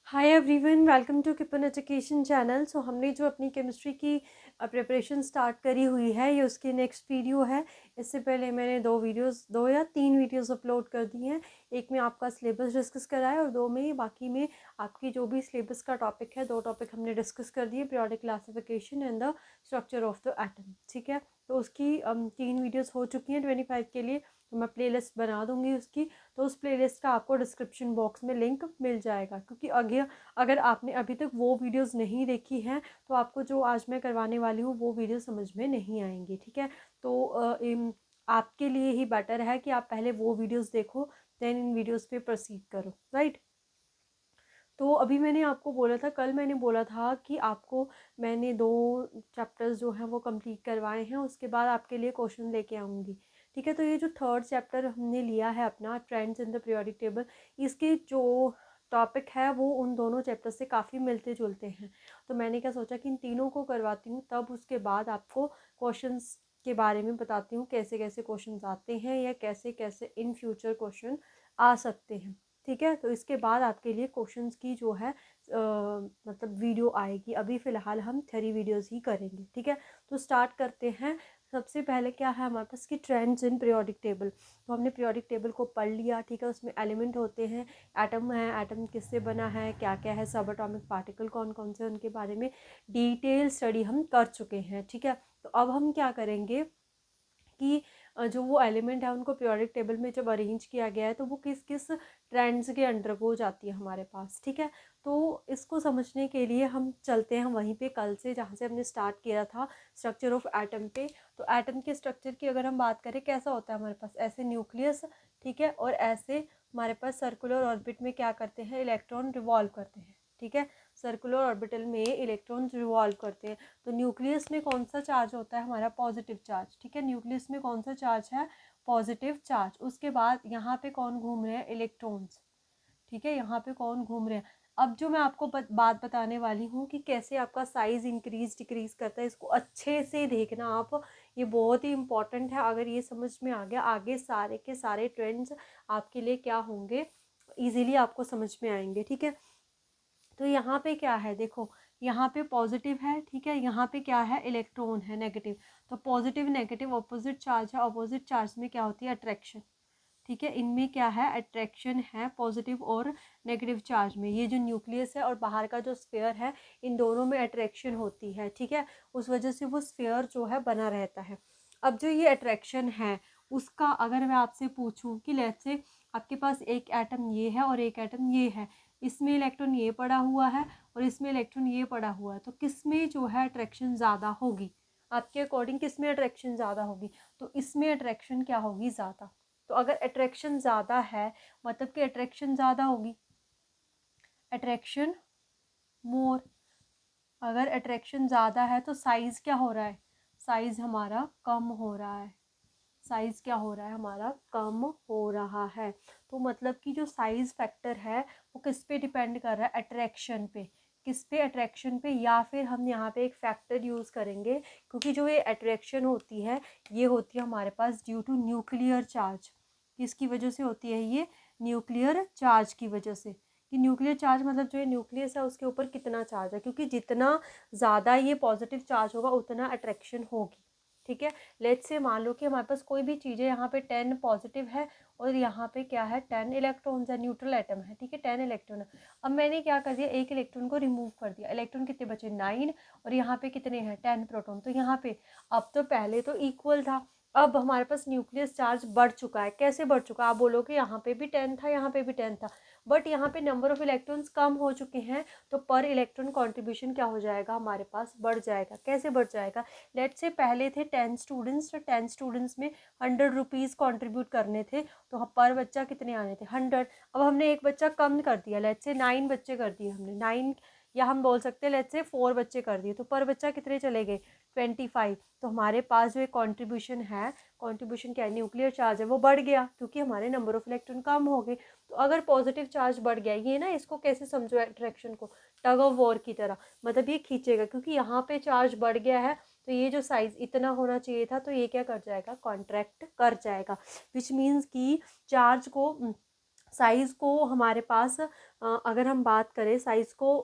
Hi everyone, welcome to किपन education channel. So हमने जो अपनी केमिस्ट्री की प्रिपरेशन स्टार्ट करी हुई है, ये उसकी नेक्स्ट वीडियो है। इससे पहले मैंने दो या तीन वीडियोस अपलोड कर दी हैं। एक में आपका सिलेबस डिस्कस करा है और दो में बाकी में आपकी जो भी सिलेबस का टॉपिक है, दो टॉपिक हमने डिस्कस कर दिए, periodic classification and the structure of the atom. ठीक है, तो उसकी तीन वीडियोज़ हो चुकी हैं 25 के लिए। तो मैं प्ले लिस्ट बना दूँगी उसकी, तो उस प्लेलिस्ट का आपको डिस्क्रिप्शन बॉक्स में लिंक मिल जाएगा। क्योंकि अगर आपने अभी तक वो वीडियोस नहीं देखी हैं तो आपको जो आज मैं करवाने वाली हूँ वो वीडियो समझ में नहीं आएंगी। ठीक है, तो आपके लिए ही बेटर है कि आप पहले वो वीडियोस देखो, देन इन वीडियोस पे प्रोसीड करो, राइट। तो अभी मैंने आपको बोला था, कल मैंने बोला था कि आपको मैंने 2 चैप्टर्स जो हैं वो कंप्लीट करवाए हैं, उसके बाद आपके लिए क्वेश्चन लेके आऊँगी। ठीक है, तो ये जो थर्ड चैप्टर हमने लिया है अपना, trends in the periodic table, इसके जो टॉपिक है वो उन दोनों चैप्टर से काफ़ी मिलते जुलते हैं। तो मैंने क्या सोचा कि इन तीनों को करवाती हूँ, तब उसके बाद आपको क्वेश्चंस के बारे में बताती हूँ, कैसे कैसे क्वेश्चंस आते हैं या कैसे कैसे इन फ्यूचर क्वेश्चन आ सकते हैं। ठीक है, तो इसके बाद आपके लिए क्वेश्चंस की जो है मतलब वीडियो आएगी। अभी फ़िलहाल हम थ्योरी वीडियोज़ ही करेंगे। ठीक है, तो स्टार्ट करते हैं। सबसे पहले क्या है हमारे पास कि ट्रेंड्स इन पीरियोडिक टेबल। तो हमने पीरियोडिक टेबल को पढ़ लिया। ठीक है, उसमें एलिमेंट होते हैं, एटम है, एटम किससे बना है, क्या क्या है, सब एटॉमिक पार्टिकल कौन कौन से, उनके बारे में डिटेल स्टडी हम कर चुके हैं। ठीक है, तो अब हम क्या करेंगे कि जो वो एलिमेंट है उनको पीरियोडिक टेबल में जब अरेंज किया गया है तो वो किस किस ट्रेंड्स के अंडर को जाती है हमारे पास। ठीक है, तो इसको समझने के लिए हम चलते हैं वहीं पे कल से, जहाँ से हमने स्टार्ट किया था, स्ट्रक्चर ऑफ एटम पे। तो एटम के स्ट्रक्चर की अगर हम बात करें, कैसा होता है हमारे पास, ऐसे न्यूक्लियस। ठीक है, और ऐसे हमारे पास सर्कुलर ऑर्बिट में क्या करते हैं, इलेक्ट्रॉन रिवॉल्व करते हैं। ठीक है, सर्कुलर ऑर्बिटल में इलेक्ट्रॉन रिवॉल्व करते हैं। तो न्यूक्लियस में कौन सा चार्ज होता है हमारा, पॉजिटिव चार्ज। ठीक है, न्यूक्लियस में कौन सा चार्ज है, पॉजिटिव चार्ज। उसके बाद यहाँ पे कौन घूम रहे हैं, इलेक्ट्रॉन्स। ठीक है, यहाँ पे कौन घूम रहे हैं। अब जो मैं आपको बात बताने वाली हूँ कि कैसे आपका साइज इंक्रीज डिक्रीज करता है, इसको अच्छे से देखना आप, ये बहुत ही इंपॉर्टेंट है। अगर ये समझ में आ गया, आगे सारे के सारे ट्रेंड्स आपके लिए क्या होंगे, इजीली आपको समझ में आएंगे। ठीक है, तो यहाँ पे क्या है, देखो यहाँ पे पॉजिटिव है। ठीक है, यहाँ पे क्या है, इलेक्ट्रॉन है, नेगेटिव। तो पॉजिटिव नेगेटिव ऑपोजिट चार्ज है, ऑपोजिट चार्ज में क्या होती है, अट्रैक्शन। ठीक है, इनमें क्या है, अट्रैक्शन है पॉजिटिव और नेगेटिव चार्ज में। ये जो न्यूक्लियस है और बाहर का जो स्फीयर है, इन दोनों में अट्रैक्शन होती है। ठीक है, उस वजह से वो स्फीयर जो है बना रहता है। अब जो ये अट्रैक्शन है, उसका अगर मैं आपसे पूछूं कि लेट्स से आपके पास एक एटम ये है और एक एटम ये है, इसमें इलेक्ट्रॉन ये पड़ा हुआ है और इसमें इलेक्ट्रॉन ये पड़ा हुआ है, तो किस में जो है अट्रैक्शन ज़्यादा होगी, आपके अकॉर्डिंग किस में अट्रैक्शन ज़्यादा होगी, तो इसमें अट्रैक्शन क्या होगी, ज़्यादा। तो अगर अट्रैक्शन ज़्यादा है, मतलब कि अट्रैक्शन ज़्यादा होगी, अट्रैक्शन मोर। अगर अट्रैक्शन ज़्यादा है तो साइज़ क्या हो रहा है, साइज़ हमारा कम हो रहा है। साइज़ क्या हो रहा है हमारा, कम हो रहा है। तो मतलब कि जो साइज़ फैक्टर है वो किस पे डिपेंड कर रहा है, अट्रैक्शन पे। किस पे, अट्रैक्शन पे। या फिर हम यहाँ पे एक फैक्टर यूज़ करेंगे, क्योंकि जो ये अट्रैक्शन होती है, ये होती है हमारे पास ड्यू टू न्यूक्लियर चार्ज। किसकी वजह से होती है ये, न्यूक्लियर चार्ज की वजह से। कि न्यूक्लियर चार्ज मतलब जो ये न्यूक्लियस है उसके ऊपर कितना चार्ज है, क्योंकि जितना ज़्यादा ये पॉजिटिव चार्ज होगा उतना अट्रैक्शन होगी। ठीक है, लेट्स से मान लो कि हमारे पास कोई भी चीज़ है, यहाँ पे 10 पॉजिटिव है और यहाँ पे क्या है, 10 इलेक्ट्रॉन्स है, न्यूट्रल एटम है। ठीक है, 10 इलेक्ट्रॉन है। अब मैंने क्या कर दिया, एक इलेक्ट्रॉन को रिमूव कर दिया, इलेक्ट्रॉन कितने बचे, 9, और यहाँ पे कितने हैं, 10 प्रोटॉन। तो यहाँ पे अब तो पहले तो इक्वल था, अब हमारे पास न्यूक्लियस चार्ज बढ़ चुका है। कैसे बढ़ चुका, आप बोलोगे यहाँ पे भी 10 था, यहाँ पे भी 10 था, बट यहाँ पे नंबर ऑफ इलेक्ट्रॉन्स कम हो चुके हैं, तो पर इलेक्ट्रॉन कॉन्ट्रीब्यूशन क्या हो जाएगा, हमारे पास बढ़ जाएगा। कैसे बढ़ जाएगा, लेट्स से पहले थे 10 स्टूडेंट्स, तो 10 स्टूडेंट्स में 100 रुपीज़ कॉन्ट्रीब्यूट करने थे, तो पर बच्चा कितने आने थे, 100। अब हमने एक बच्चा कम कर दिया, लेट्स से 9 बच्चे कर दिए हमने, 9, या हम बोल सकते हैं लेट्स से 4 बच्चे कर दिए, तो पर बच्चा कितने चले गए, 25। तो हमारे पास जो एक कॉन्ट्रीब्यूशन है, कॉन्ट्रीब्यूशन क्या है, न्यूक्लियर चार्ज है, वो बढ़ गया, क्योंकि हमारे नंबर ऑफ इलेक्ट्रॉन कम हो गए। तो अगर पॉजिटिव चार्ज बढ़ गया, ये ना, इसको कैसे समझो, अट्रैक्शन को टग ऑफ वॉर की तरह, मतलब ये खींचेगा, क्योंकि यहाँ पे चार्ज बढ़ गया है, तो ये जो साइज इतना होना चाहिए था, तो ये क्या कर जाएगा, कॉन्ट्रैक्ट कर जाएगा। विच मीन्स कि चार्ज को साइज़ को हमारे पास अगर हम बात करें साइज़ को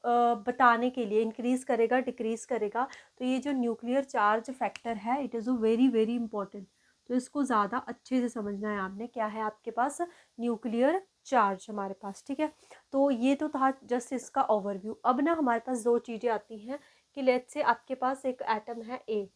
बताने के लिए इंक्रीज़ करेगा डिक्रीज़ करेगा, तो ये जो न्यूक्लियर चार्ज फैक्टर है it is a very very important. तो इसको ज़्यादा अच्छे से समझना है आपने। क्या है आपके पास? न्यूक्लियर चार्ज हमारे पास, ठीक है। तो ये तो था जस्ट इसका ओवरव्यू। अब ना हमारे पास दो चीज़ें आती हैं कि लेट्स से आपके पास एक एटम है ए,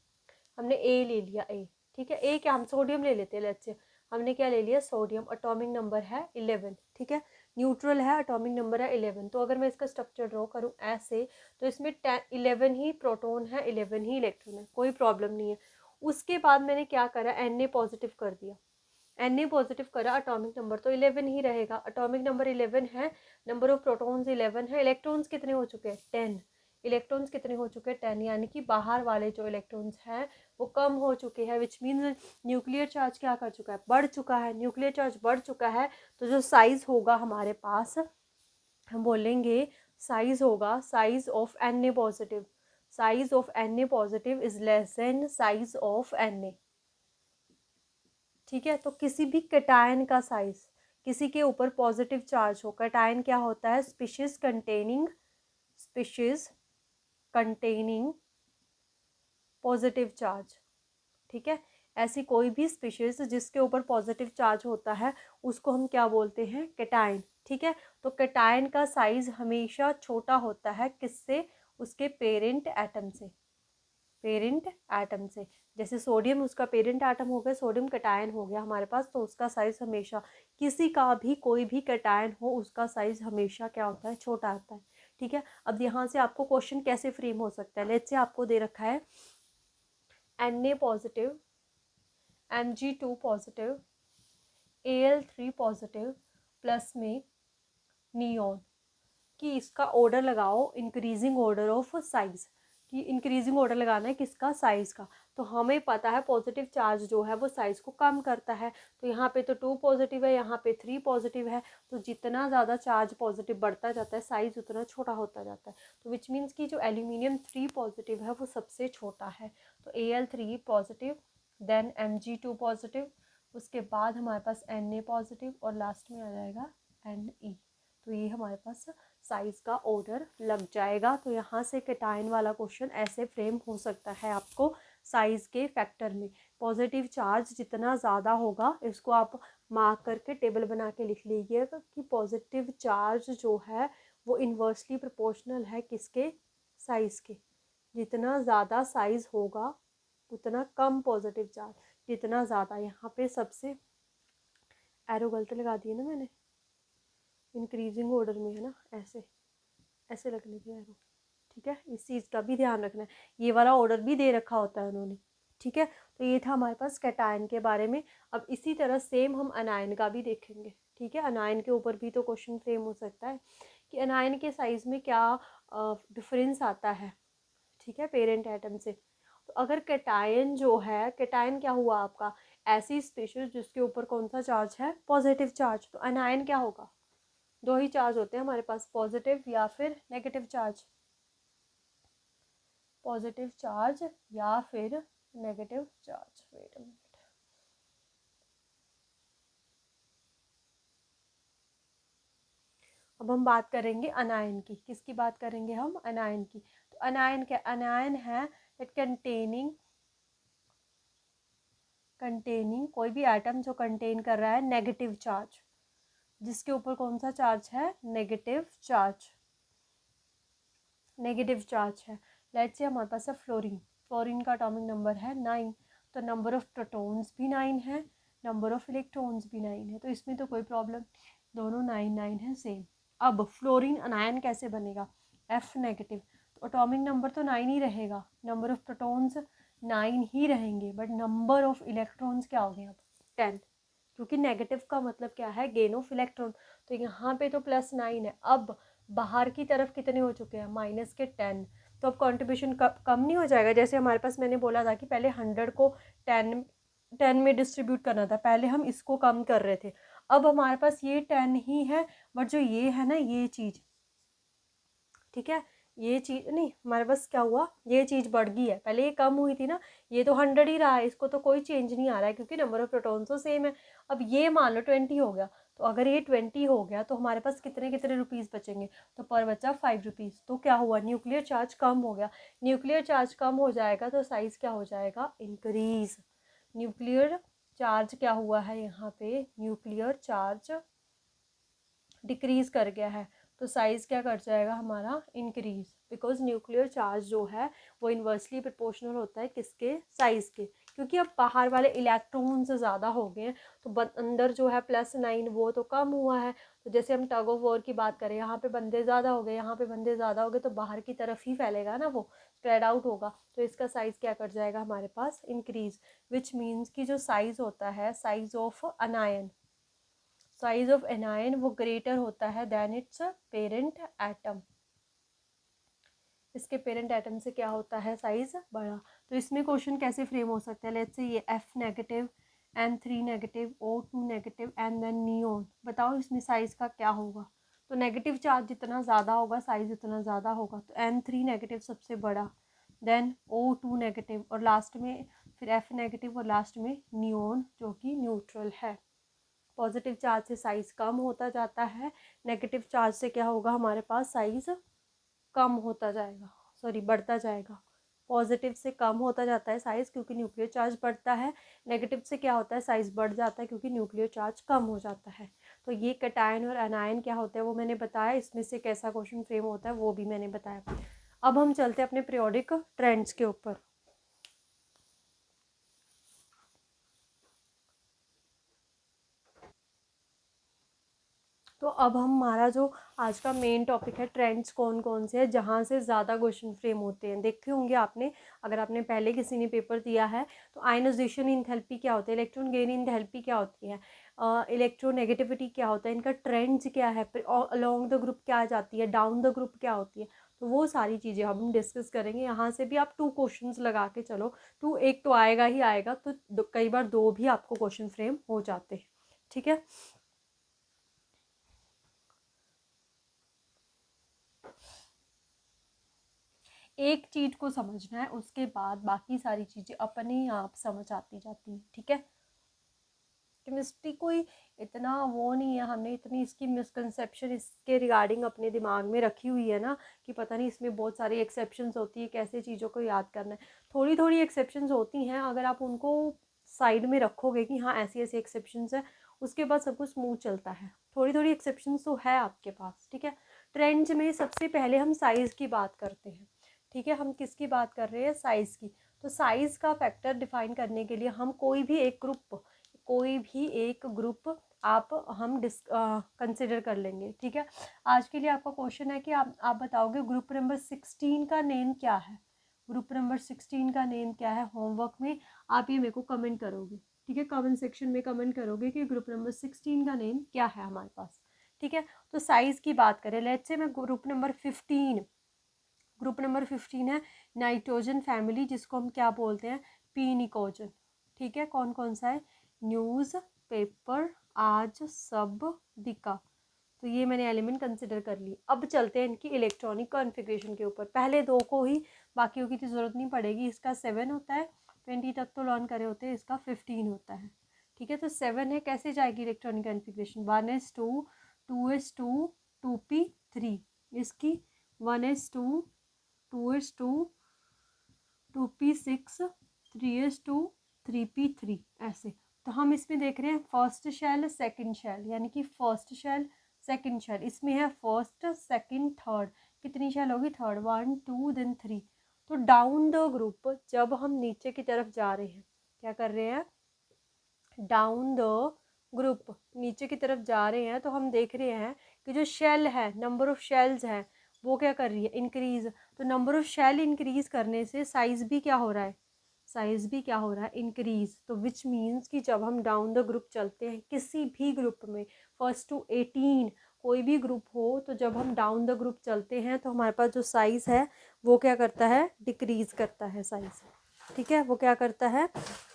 हमने ए ले लिया ए, ठीक है। ए क्या, हम सोडियम ले लेते हैं लेट्स से, हमने क्या ले लिया सोडियम, एटॉमिक नंबर है 11, ठीक है। न्यूट्रल है, एटॉमिक नंबर है 11। तो अगर मैं इसका स्ट्रक्चर ड्रॉ करूँ ऐसे, तो इसमें 11 ही प्रोटॉन है, 11 ही इलेक्ट्रॉन है, कोई प्रॉब्लम नहीं है। उसके बाद मैंने क्या करा, Na पॉजिटिव कर दिया, Na पॉजिटिव करा, एटॉमिक नंबर तो 11 ही रहेगा। एटॉमिक नंबर 11 है, नंबर ऑफ प्रोटॉन्स 11 है, इलेक्ट्रॉन्स कितने हो चुके हैं 10, इलेक्ट्रॉन्स कितने हो चुके हैं 10, यानी कि बाहर वाले जो इलेक्ट्रॉन्स हैं वो कम हो चुके हैं, विच मीन्स न्यूक्लियर चार्ज क्या कर चुका है, बढ़ चुका है। न्यूक्लियर चार्ज बढ़ चुका है तो जो साइज़ होगा हमारे पास, हम बोलेंगे साइज़ होगा size of Na positive, size of Na positive is less than size of Na, ठीक है। तो किसी भी कैटायन का साइज़, किसी के ऊपर पॉजिटिव चार्ज हो, कैटायन क्या होता है, स्पीशीज कंटेनिंग पॉजिटिव चार्ज, ठीक है। ऐसी कोई भी स्पीशीज जिसके ऊपर पॉजिटिव चार्ज होता है उसको हम क्या बोलते हैं, कैटायन, ठीक है। तो कैटायन का साइज हमेशा छोटा होता है किससे, उसके पेरेंट एटम से, पेरेंट एटम से। जैसे सोडियम उसका पेरेंट एटम हो गया, सोडियम कैटायन हो गया हमारे पास, तो उसका साइज हमेशा, किसी का भी कोई भी कैटायन हो उसका साइज हमेशा क्या होता है, छोटा आता है, ठीक है। अब यहाँ से आपको क्वेश्चन कैसे फ्रेम हो सकता है, लेट्स से आपको दे रखा है Na positive, Mg2 positive, Al3 positive plus में नियॉन, कि इसका ऑर्डर लगाओ इंक्रीजिंग ऑर्डर ऑफ साइज, कि इंक्रीजिंग ऑर्डर लगाना है किसका, साइज का। तो हमें पता है पॉजिटिव चार्ज जो है वो साइज को कम करता है, तो यहाँ पे तो 2 पॉजिटिव है, यहाँ पे 3 पॉजिटिव है, तो जितना ज़्यादा चार्ज पॉजिटिव बढ़ता जाता है साइज उतना छोटा होता जाता है। तो विच मीन्स कि जो एल्यूमिनियम 3 पॉजिटिव है वो सबसे छोटा है, तो Al3 positive, then Mg2 positive, उसके बाद हमारे पास Na पॉजिटिव और लास्ट में आ जाएगा Ne। तो ये हमारे पास साइज का ऑर्डर लग जाएगा। तो यहाँ से कैटायन वाला क्वेश्चन ऐसे फ्रेम हो सकता है आपको साइज के फैक्टर में। पॉजिटिव चार्ज जितना ज़्यादा होगा, इसको आप मार्क करके टेबल बना के लिख लीजिएगा कि पॉजिटिव चार्ज जो है वो इन्वर्सली प्रोपोर्शनल है किसके, साइज के। जितना ज़्यादा साइज होगा उतना कम पॉजिटिव चार्ज, जितना ज़्यादा, यहाँ पे सबसे एरो गलत लगा दिए ना मैंने, इंक्रीजिंग ऑर्डर में है ना, ऐसे ऐसे लगने की एरो, ठीक है। इस चीज़ का भी ध्यान रखना है, ये वाला ऑर्डर भी दे रखा होता है उन्होंने, ठीक है। तो ये था हमारे पास कैटायन के बारे में। अब इसी तरह सेम हम अनायन का भी देखेंगे, ठीक है। अनायन के ऊपर भी तो क्वेश्चन फ्रेम हो सकता है कि अनायन के साइज़ में क्या डिफरेंस आता है, ठीक है, पेरेंट एटम से। तो अगर कैटायन जो है, कैटायन क्या हुआ आपका, ऐसी स्पीशीज जिसके ऊपर कौन सा चार्ज है, पॉजिटिव चार्ज। तो अनायन क्या होगा, दो ही चार्ज होते हैं हमारे पास, पॉजिटिव या फिर नेगेटिव चार्ज, पॉजिटिव चार्ज या फिर negative charge. Wait a minute, अब हम बात करेंगे अनायन की, किसकी बात करेंगे हम, अनायन की। तो अनायन क्या, अनायन है दैट कंटेनिंग कोई भी एटम जो कंटेन कर रहा है नेगेटिव चार्ज, जिसके ऊपर कौन सा चार्ज है, नेगेटिव चार्ज, नेगेटिव चार्ज है। लेट्स से हमारे पास है फ्लोरीन, फ्लोरीन का एटॉमिक नंबर है 9, तो नंबर ऑफ प्रोटॉन्स भी 9 है, नंबर ऑफ इलेक्ट्रॉन्स भी 9 है, तो इसमें तो कोई प्रॉब्लम, दोनों 9 9 है सेम। अब फ्लोरीन अनायन कैसे बनेगा, F नेगेटिव, तो एटॉमिक नंबर तो 9 ही रहेगा, नंबर ऑफ प्रोटॉन्स 9 ही रहेंगे, बट नंबर ऑफ इलेक्ट्रॉन्स क्या हो गए अब 10, क्योंकि नेगेटिव का मतलब क्या है, गेन ऑफ इलेक्ट्रॉन। तो यहाँ पे तो +9 है, अब बाहर की तरफ कितने हो चुके हैं, -10। तो अब कंट्रीब्यूशन कम नहीं हो जाएगा, जैसे हमारे पास मैंने बोला था कि पहले 100 को 10 में डिस्ट्रीब्यूट करना था, पहले हम इसको कम कर रहे थे, अब हमारे पास ये 10 ही है, बट जो ये है ना ये चीज़, ठीक है, ये चीज़ नहीं, हमारे पास क्या हुआ, ये चीज़ बढ़ गई है, पहले ये कम हुई थी ना, ये तो 100 ही रहा है, इसको तो कोई चेंज नहीं आ रहा है क्योंकि नंबर ऑफ प्रोटॉन्स तो सेम है। अब ये मान लो 20 हो गया, तो अगर ये 20 हो गया तो हमारे पास कितने कितने रुपीज़ बचेंगे, तो पर बचा 5 रुपीज़। तो क्या हुआ, न्यूक्लियर चार्ज कम हो गया। न्यूक्लियर चार्ज कम हो जाएगा तो साइज़ क्या हो जाएगा, इंक्रीज़। न्यूक्लियर चार्ज क्या हुआ है यहाँ पे, न्यूक्लियर चार्ज डिक्रीज़ कर गया है, तो साइज़ क्या कर जाएगा हमारा, इंक्रीज़। बिकॉज न्यूक्लियर चार्ज जो है वो इन्वर्सली प्रोपोर्शनल होता है किसके, साइज़ के। क्योंकि अब बाहर वाले इलेक्ट्रॉन्स ज़्यादा हो गए हैं तो अंदर जो है +9 वो तो कम हुआ है। तो जैसे हम टग ऑफ वॉर की बात करें, यहाँ पे बंदे ज़्यादा हो गए, यहाँ पे बंदे ज़्यादा हो गए, तो बाहर की तरफ ही फैलेगा ना, वो स्प्रेड आउट होगा। तो इसका साइज़ क्या कर जाएगा हमारे पास, इंक्रीज़। विच मीन्स कि जो साइज़ होता है, size of अनायन, size of anion वो ग्रेटर होता है देन इट्स पेरेंट एटम। इसके पेरेंट एटम से क्या होता है, साइज बड़ा। तो इसमें क्वेश्चन कैसे फ्रेम हो सकता है, लेट्स से ये F negative, N3 negative, O2 negative and then neon. बताओ इसमें साइज का क्या होगा। तो नेगेटिव चार्ज जितना ज़्यादा होगा साइज उतना ज़्यादा होगा। तो N3 नेगेटिव सबसे बड़ा, देन O2 नेगेटिव और लास्ट में फिर F नेगेटिव और लास्ट में नियोन जो कि न्यूट्रल है। पॉजिटिव चार्ज से साइज़ कम होता जाता है, नेगेटिव चार्ज से क्या होगा हमारे पास, साइज़ कम होता जाएगा, सॉरी बढ़ता जाएगा। पॉजिटिव से कम होता जाता है साइज़ क्योंकि न्यूक्लियर चार्ज बढ़ता है, नेगेटिव से क्या होता है, साइज़ बढ़ जाता है क्योंकि न्यूक्लियर चार्ज कम हो जाता है। तो ये कैटायन और एनायन क्या होता है वो मैंने बताया, इसमें से कैसा क्वेश्चन फ्रेम होता है वो भी मैंने बताया। अब हम चलते हैं अपने पीरियोडिक ट्रेंड्स के ऊपर। तो अब हमारा जो आज का मेन टॉपिक है, ट्रेंड्स कौन कौन से हैं जहाँ से ज़्यादा क्वेश्चन फ्रेम होते हैं। देखे होंगे आपने, अगर आपने पहले किसी ने पेपर दिया है तो आयनाइजेशन इंथैल्पी क्या होता है, इलेक्ट्रॉन गेन इंथैल्पी क्या होती है, इलेक्ट्रोनेगेटिविटी क्या होता है, इनका ट्रेंड्स क्या है, अलोंग द ग्रुप क्या जाती है, डाउन द ग्रुप क्या होती है। तो वो सारी चीज़ें हम डिस्कस करेंगे। यहाँ से भी आप 2 क्वेश्चंस लगा के चलो, 2 एक तो आएगा ही आएगा, तो कई बार 2 भी आपको क्वेश्चन फ्रेम हो जाते हैं। ठीक है, एक चीज को समझना है, उसके बाद बाकी सारी चीजें अपने आप समझ आती जाती हैं। ठीक है, केमिस्ट्री कोई इतना वो नहीं है, हमने इतनी इसकी मिसकंसेप्शन इसके रिगार्डिंग अपने दिमाग में रखी हुई है ना कि पता नहीं, इसमें बहुत सारी एक्सेप्शंस होती है, कैसे चीज़ों को याद करना है। थोड़ी थोड़ी एक्सेप्शंस होती हैं, अगर आप उनको साइड में रखोगे कि हाँ ऐसी ऐसी एक्सेप्शंस है, उसके बाद सब कुछ स्मूथ चलता है। थोड़ी थोड़ी एक्सेप्शंस तो है आपके पास। ठीक है, ट्रेंड्स में सबसे पहले हम साइज़ की बात करते हैं। ठीक है, हम किसकी बात कर रहे हैं, साइज़ की। तो साइज़ का फैक्टर डिफाइन करने के लिए हम कोई भी एक ग्रुप आप हम कंसिडर कर लेंगे। ठीक है, आज के लिए आपका क्वेश्चन है कि आप बताओगे ग्रुप नंबर 16 का नेम क्या है। ग्रुप नंबर 16 का नेम क्या है, होमवर्क में आप ये मेरे को कमेंट करोगे। ठीक है, कमेंट सेक्शन में कमेंट करोगे कि ग्रुप नंबर 16 का नेम क्या है हमारे पास। ठीक है, तो साइज़ की बात करें, लेट्स से मैं ग्रुप नंबर 15, ग्रुप नंबर 15 है नाइट्रोजन फैमिली, जिसको हम क्या बोलते हैं, पी निकोजन। ठीक है, कौन कौन सा है, न्यूज़ पेपर, आज, सब, दिका। तो ये मैंने एलिमेंट कंसिडर कर ली। अब चलते हैं इनकी इलेक्ट्रॉनिक कॉन्फ़िगरेशन के ऊपर। पहले 2 को ही, बाकियों की तो ज़रूरत नहीं पड़ेगी। इसका 7 होता है, 20 तक तो लर्न करे होते हैं, इसका 15 होता है। ठीक है, तो 7 है, कैसे जाएगी electronic configuration, 1s2, 2s2, 2p3। इसकी 1s2, 2s2, 2p6, 3s2, 3p3, ऐसे। तो हम इसमें देख रहे हैं फर्स्ट शेल सेकंड शेल, यानी कि फर्स्ट शेल सेकंड शेल। इसमें है फर्स्ट सेकंड थर्ड, कितनी शेल होगी, थर्ड, 1 2 देन 3। तो डाउन द ग्रुप, जब हम नीचे की तरफ जा रहे हैं, क्या कर रहे हैं, डाउन द ग्रुप, नीचे की तरफ जा रहे हैं, तो हम देख रहे हैं कि जो शेल है, नंबर ऑफ शेल्स है, वो क्या कर रही है, इंक्रीज। तो नंबर ऑफ शेल इंक्रीज करने से साइज भी क्या हो रहा है, साइज भी क्या हो रहा है, इंक्रीज। तो विच मीन्स कि जब हम डाउन द ग्रुप चलते हैं किसी भी ग्रुप में, फर्स्ट टू 18 कोई भी ग्रुप हो, तो जब हम डाउन द ग्रुप चलते हैं तो हमारे पास जो साइज है वो क्या करता है, डिक्रीज करता है साइज। ठीक है, वो क्या करता है,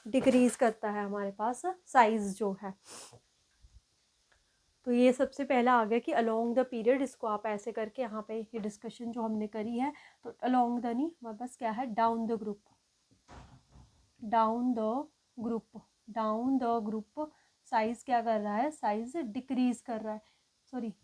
डिक्रीज करता है हमारे पास साइज जो है। तो ये सबसे पहला आ गया कि अलोंग द पीरियड, इसको आप ऐसे करके यहाँ पे ये डिस्कशन जो हमने करी है, तो अलोंग द नहीं, हमारे पास क्या है, down the group, down the group, down the group size क्या कर रहा है, साइज डिक्रीज कर रहा है, sorry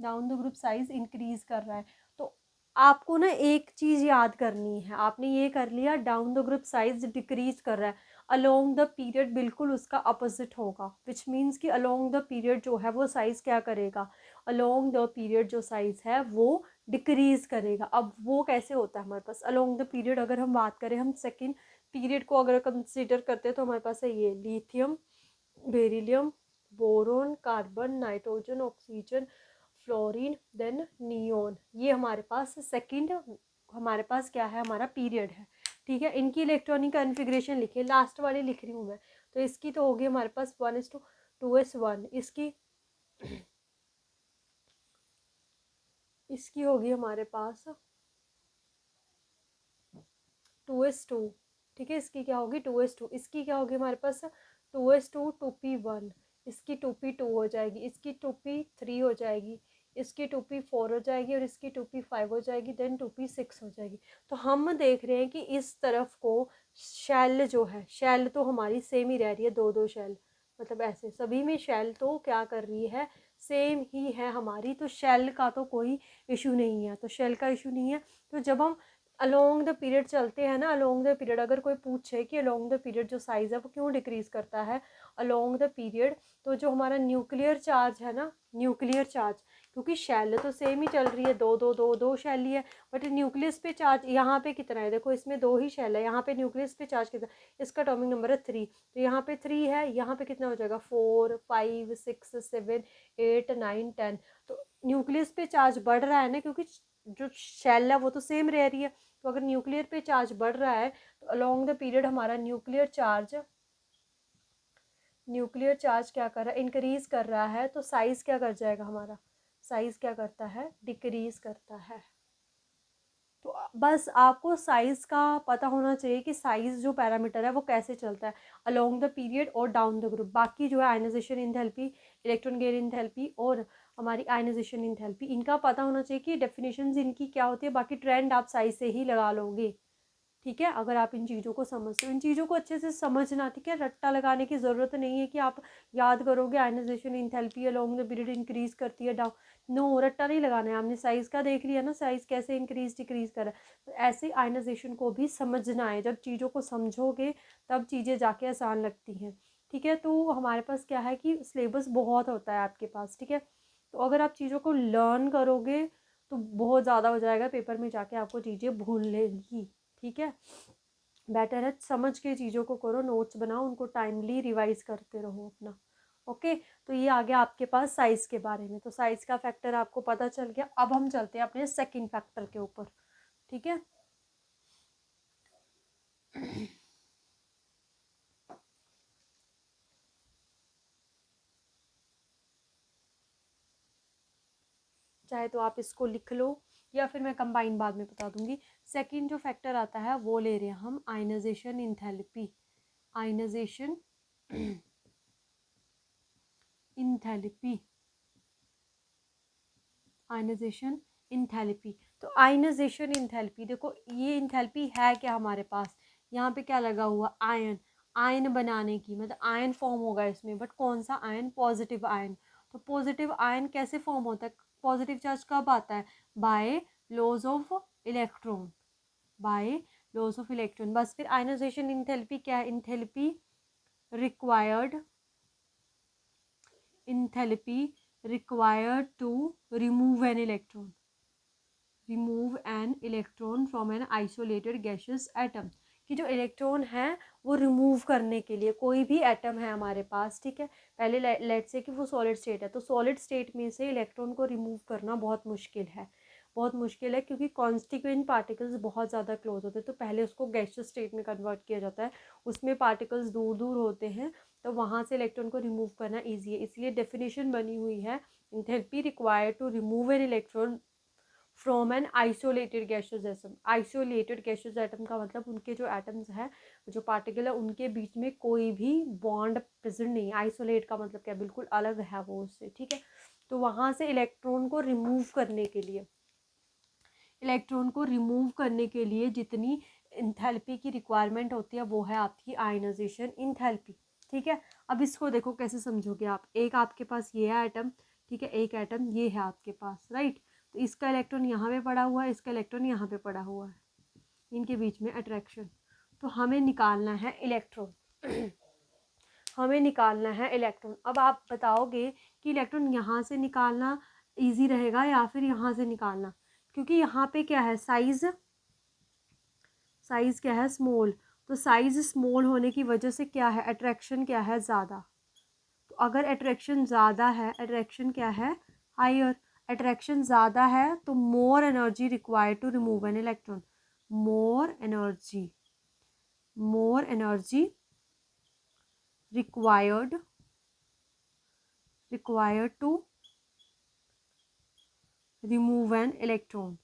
down the group size increase कर रहा है। तो आपको ना एक चीज़ याद करनी है, आपने ये कर लिया down the group size decrease कर रहा है, अलोंग द पीरियड बिल्कुल उसका अपोजिट होगा, विच मीन्स कि अलोंग द पीरियड जो है वो साइज़ क्या करेगा, अलोंग द पीरियड जो साइज़ है वो डिक्रीज़ करेगा। अब वो कैसे होता है हमारे पास अलोंग द पीरियड, अगर हम बात करें, हम सेकेंड पीरियड को अगर कंसिडर करते हैं तो हमारे पास है ये lithium, beryllium, boron, carbon, nitrogen, oxygen, fluorine, then neon, ये हमारे पास सेकंड हमारे पास क्या है, हमारा पीरियड है। ठीक है, इनकी इलेक्ट्रॉनिक कॉन्फ़िगरेशन लिखिए, लास्ट वाली लिख रही हूँ मैं। तो इसकी तो होगी हमारे पास 1:2s1, इसकी होगी हमारे पास 2s2। ठीक है, इसकी क्या होगी 2s2, इसकी क्या होगी हमारे पास 2s2 2p1, इसकी 2p2 हो जाएगी, इसकी 2p3 हो जाएगी, इसकी 2p4 हो जाएगी और इसकी 2p5 हो जाएगी, देन 2p6 हो जाएगी। तो हम देख रहे हैं कि इस तरफ को शेल जो है, शेल तो हमारी सेम ही रह रही है, दो दो शेल, मतलब ऐसे सभी में शेल तो क्या कर रही है, सेम ही है हमारी। तो शेल का तो कोई इशू नहीं है, तो शेल का इशू नहीं है। तो जब हम अलोंग द पीरियड चलते हैं ना, अलोंग द पीरियड अगर कोई पूछे कि अलोंग द पीरियड जो साइज़ है वो क्यों डिक्रीज़ करता है अलोंग द पीरियड, तो जो हमारा न्यूक्लियर चार्ज है ना, न्यूक्लियर चार्ज, क्योंकि शेल तो सेम ही चल रही है, दो दो दो दो शेल ही है, बट न्यूक्लियस पे चार्ज यहाँ पे कितना है, देखो इसमें दो ही शेल है, यहाँ पे न्यूक्लियस पे चार्ज कितना, इसका एटॉमिक नंबर है 3, तो यहाँ पे 3 है, यहाँ पे कितना हो जाएगा 4 5 6 7 8 9 10। तो न्यूक्लियस पे चार्ज बढ़ रहा है ना, क्योंकि जो शेल है वो तो सेम रह रही है। तो अगर न्यूक्लियर पे चार्ज बढ़ रहा है तो अलोंग द पीरियड हमारा न्यूक्लियर चार्ज क्या कर रहा है, इंक्रीज कर रहा है, तो साइज क्या कर जाएगा हमारा, साइज क्या करता है, डिक्रीज करता है। तो बस आपको साइज़ का पता होना चाहिए कि साइज़ जो पैरामीटर है वो कैसे चलता है अलोंग द पीरियड और डाउन द ग्रुप। बाकी जो है ionisation enthalpy, electron gain enthalpy और हमारी आयनाइजेशन इंथैल्पी, इनका पता होना चाहिए कि डेफिनेशंस इनकी क्या होती है। बाकी ट्रेंड आप साइज से ही लगा लोगे। ठीक है, अगर आप इन चीज़ों को समझते हो, इन चीज़ों को अच्छे से समझना। ठीक है, रट्टा लगाने की ज़रूरत नहीं है कि आप याद करोगे ionisation enthalpy along the period increase करती है डाउन, नो, रट्टा नहीं लगाना है। आपने साइज़ का देख लिया ना, साइज़ कैसे इंक्रीज डिक्रीज कर रहा है, तो ऐसे आयनाइजेशन को भी समझना है। जब चीज़ों को समझोगे तब चीज़ें जाके आसान लगती हैं। ठीक है, तो हमारे पास क्या है कि सिलेबस बहुत होता है आपके पास। ठीक है, तो अगर आप चीज़ों को लर्न करोगे तो बहुत ज़्यादा हो जाएगा, पेपर में जाके आपको चीज़ें भूल लेगी। ठीक है, बेटर है समझ के चीज़ों को करो, नोट्स बनाओ, उनको टाइमली रिवाइज करते रहो अपना। ओके, तो ये आ गया आपके पास साइज़ के बारे में। तो साइज़ का फैक्टर आपको पता चल गया। अब हम चलते हैं अपने सेकंड फैक्टर के ऊपर। ठीक है, चाहे तो आप इसको लिख लो या फिर मैं कंबाइन बाद में बता दूंगी। सेकंड जो फैक्टर आता है वो ले रहे हैं हम ionisation enthalpy. Ionisation enthalpy, ionisation enthalpy. तो आयनाइजेशन इंथैल्पी, देखो ये इंथैल्पी है क्या हमारे पास, यहाँ पे क्या लगा हुआ, आयन, आयन बनाने की, मतलब आयन फॉर्म होगा इसमें, बट कौन सा आयन, पॉजिटिव आयन। तो पॉजिटिव आयन कैसे फॉर्म होता है, पॉजिटिव चार्ज कब आता है, by loss of electron, by loss of electron. बस फिर आयनाइजेशन इंथैल्पी क्या है, enthalpy required, enthalpy required to remove an electron, remove an electron from an isolated gaseous atom, कि जो इलेक्ट्रॉन है वो रिमूव करने के लिए, कोई भी एटम है हमारे पास, ठीक है, पहले लेट से कि वो सॉलिड स्टेट है, तो सॉलिड स्टेट में से इलेक्ट्रॉन को रिमूव करना बहुत मुश्किल है, बहुत मुश्किल है, क्योंकि कॉन्स्टिट्यूएंट पार्टिकल्स बहुत ज़्यादा क्लोज होते हैं। तो पहले उसको गैसियस स्टेट में कन्वर्ट किया जाता है, उसमें पार्टिकल्स दूर दूर होते हैं, तो वहाँ से इलेक्ट्रॉन को रिमूव करना ईजी है। इसलिए डेफिनेशन बनी हुई है, enthalpy required to remove an electron from an isolated gaseous atom. Isolated gaseous atom का मतलब उनके जो एटम्स हैं, जो पार्टिकल है, उनके बीच में कोई भी बॉन्ड प्रेजेंट नहीं है। आइसोलेट का मतलब क्या, बिल्कुल अलग है वो उससे। ठीक है, तो वहाँ से इलेक्ट्रॉन को रिमूव करने के लिए, इलेक्ट्रॉन को रिमूव करने के लिए जितनी इंथैल्पी की रिक्वायरमेंट होती है वो है आपकी आयनाइजेशन इंथैल्पी। ठीक है। अब इसको देखो कैसे समझोगे आप। एक आपके पास ये है एटम, ठीक है, एक एटम ये है आपके पास, राइट। तो इसका इलेक्ट्रॉन यहाँ पे पड़ा हुआ है, इसका इलेक्ट्रॉन यहाँ पे पड़ा हुआ है, इनके बीच में अट्रैक्शन। तो हमें निकालना है इलेक्ट्रॉन हमें निकालना है इलेक्ट्रॉन। अब आप बताओगे कि इलेक्ट्रॉन यहाँ से निकालना इजी रहेगा या फिर यहाँ से निकालना, क्योंकि यहाँ पे क्या है, साइज़ क्या है, स्मॉल। तो साइज़ स्मॉल होने की वजह से क्या है, अट्रैक्शन क्या है, ज़्यादा। तो अगर अट्रैक्शन ज़्यादा है, अट्रैक्शन क्या है, हायर। अट्रैक्शन ज़्यादा है तो more energy required to remove an electron. More energy required to remove an electron.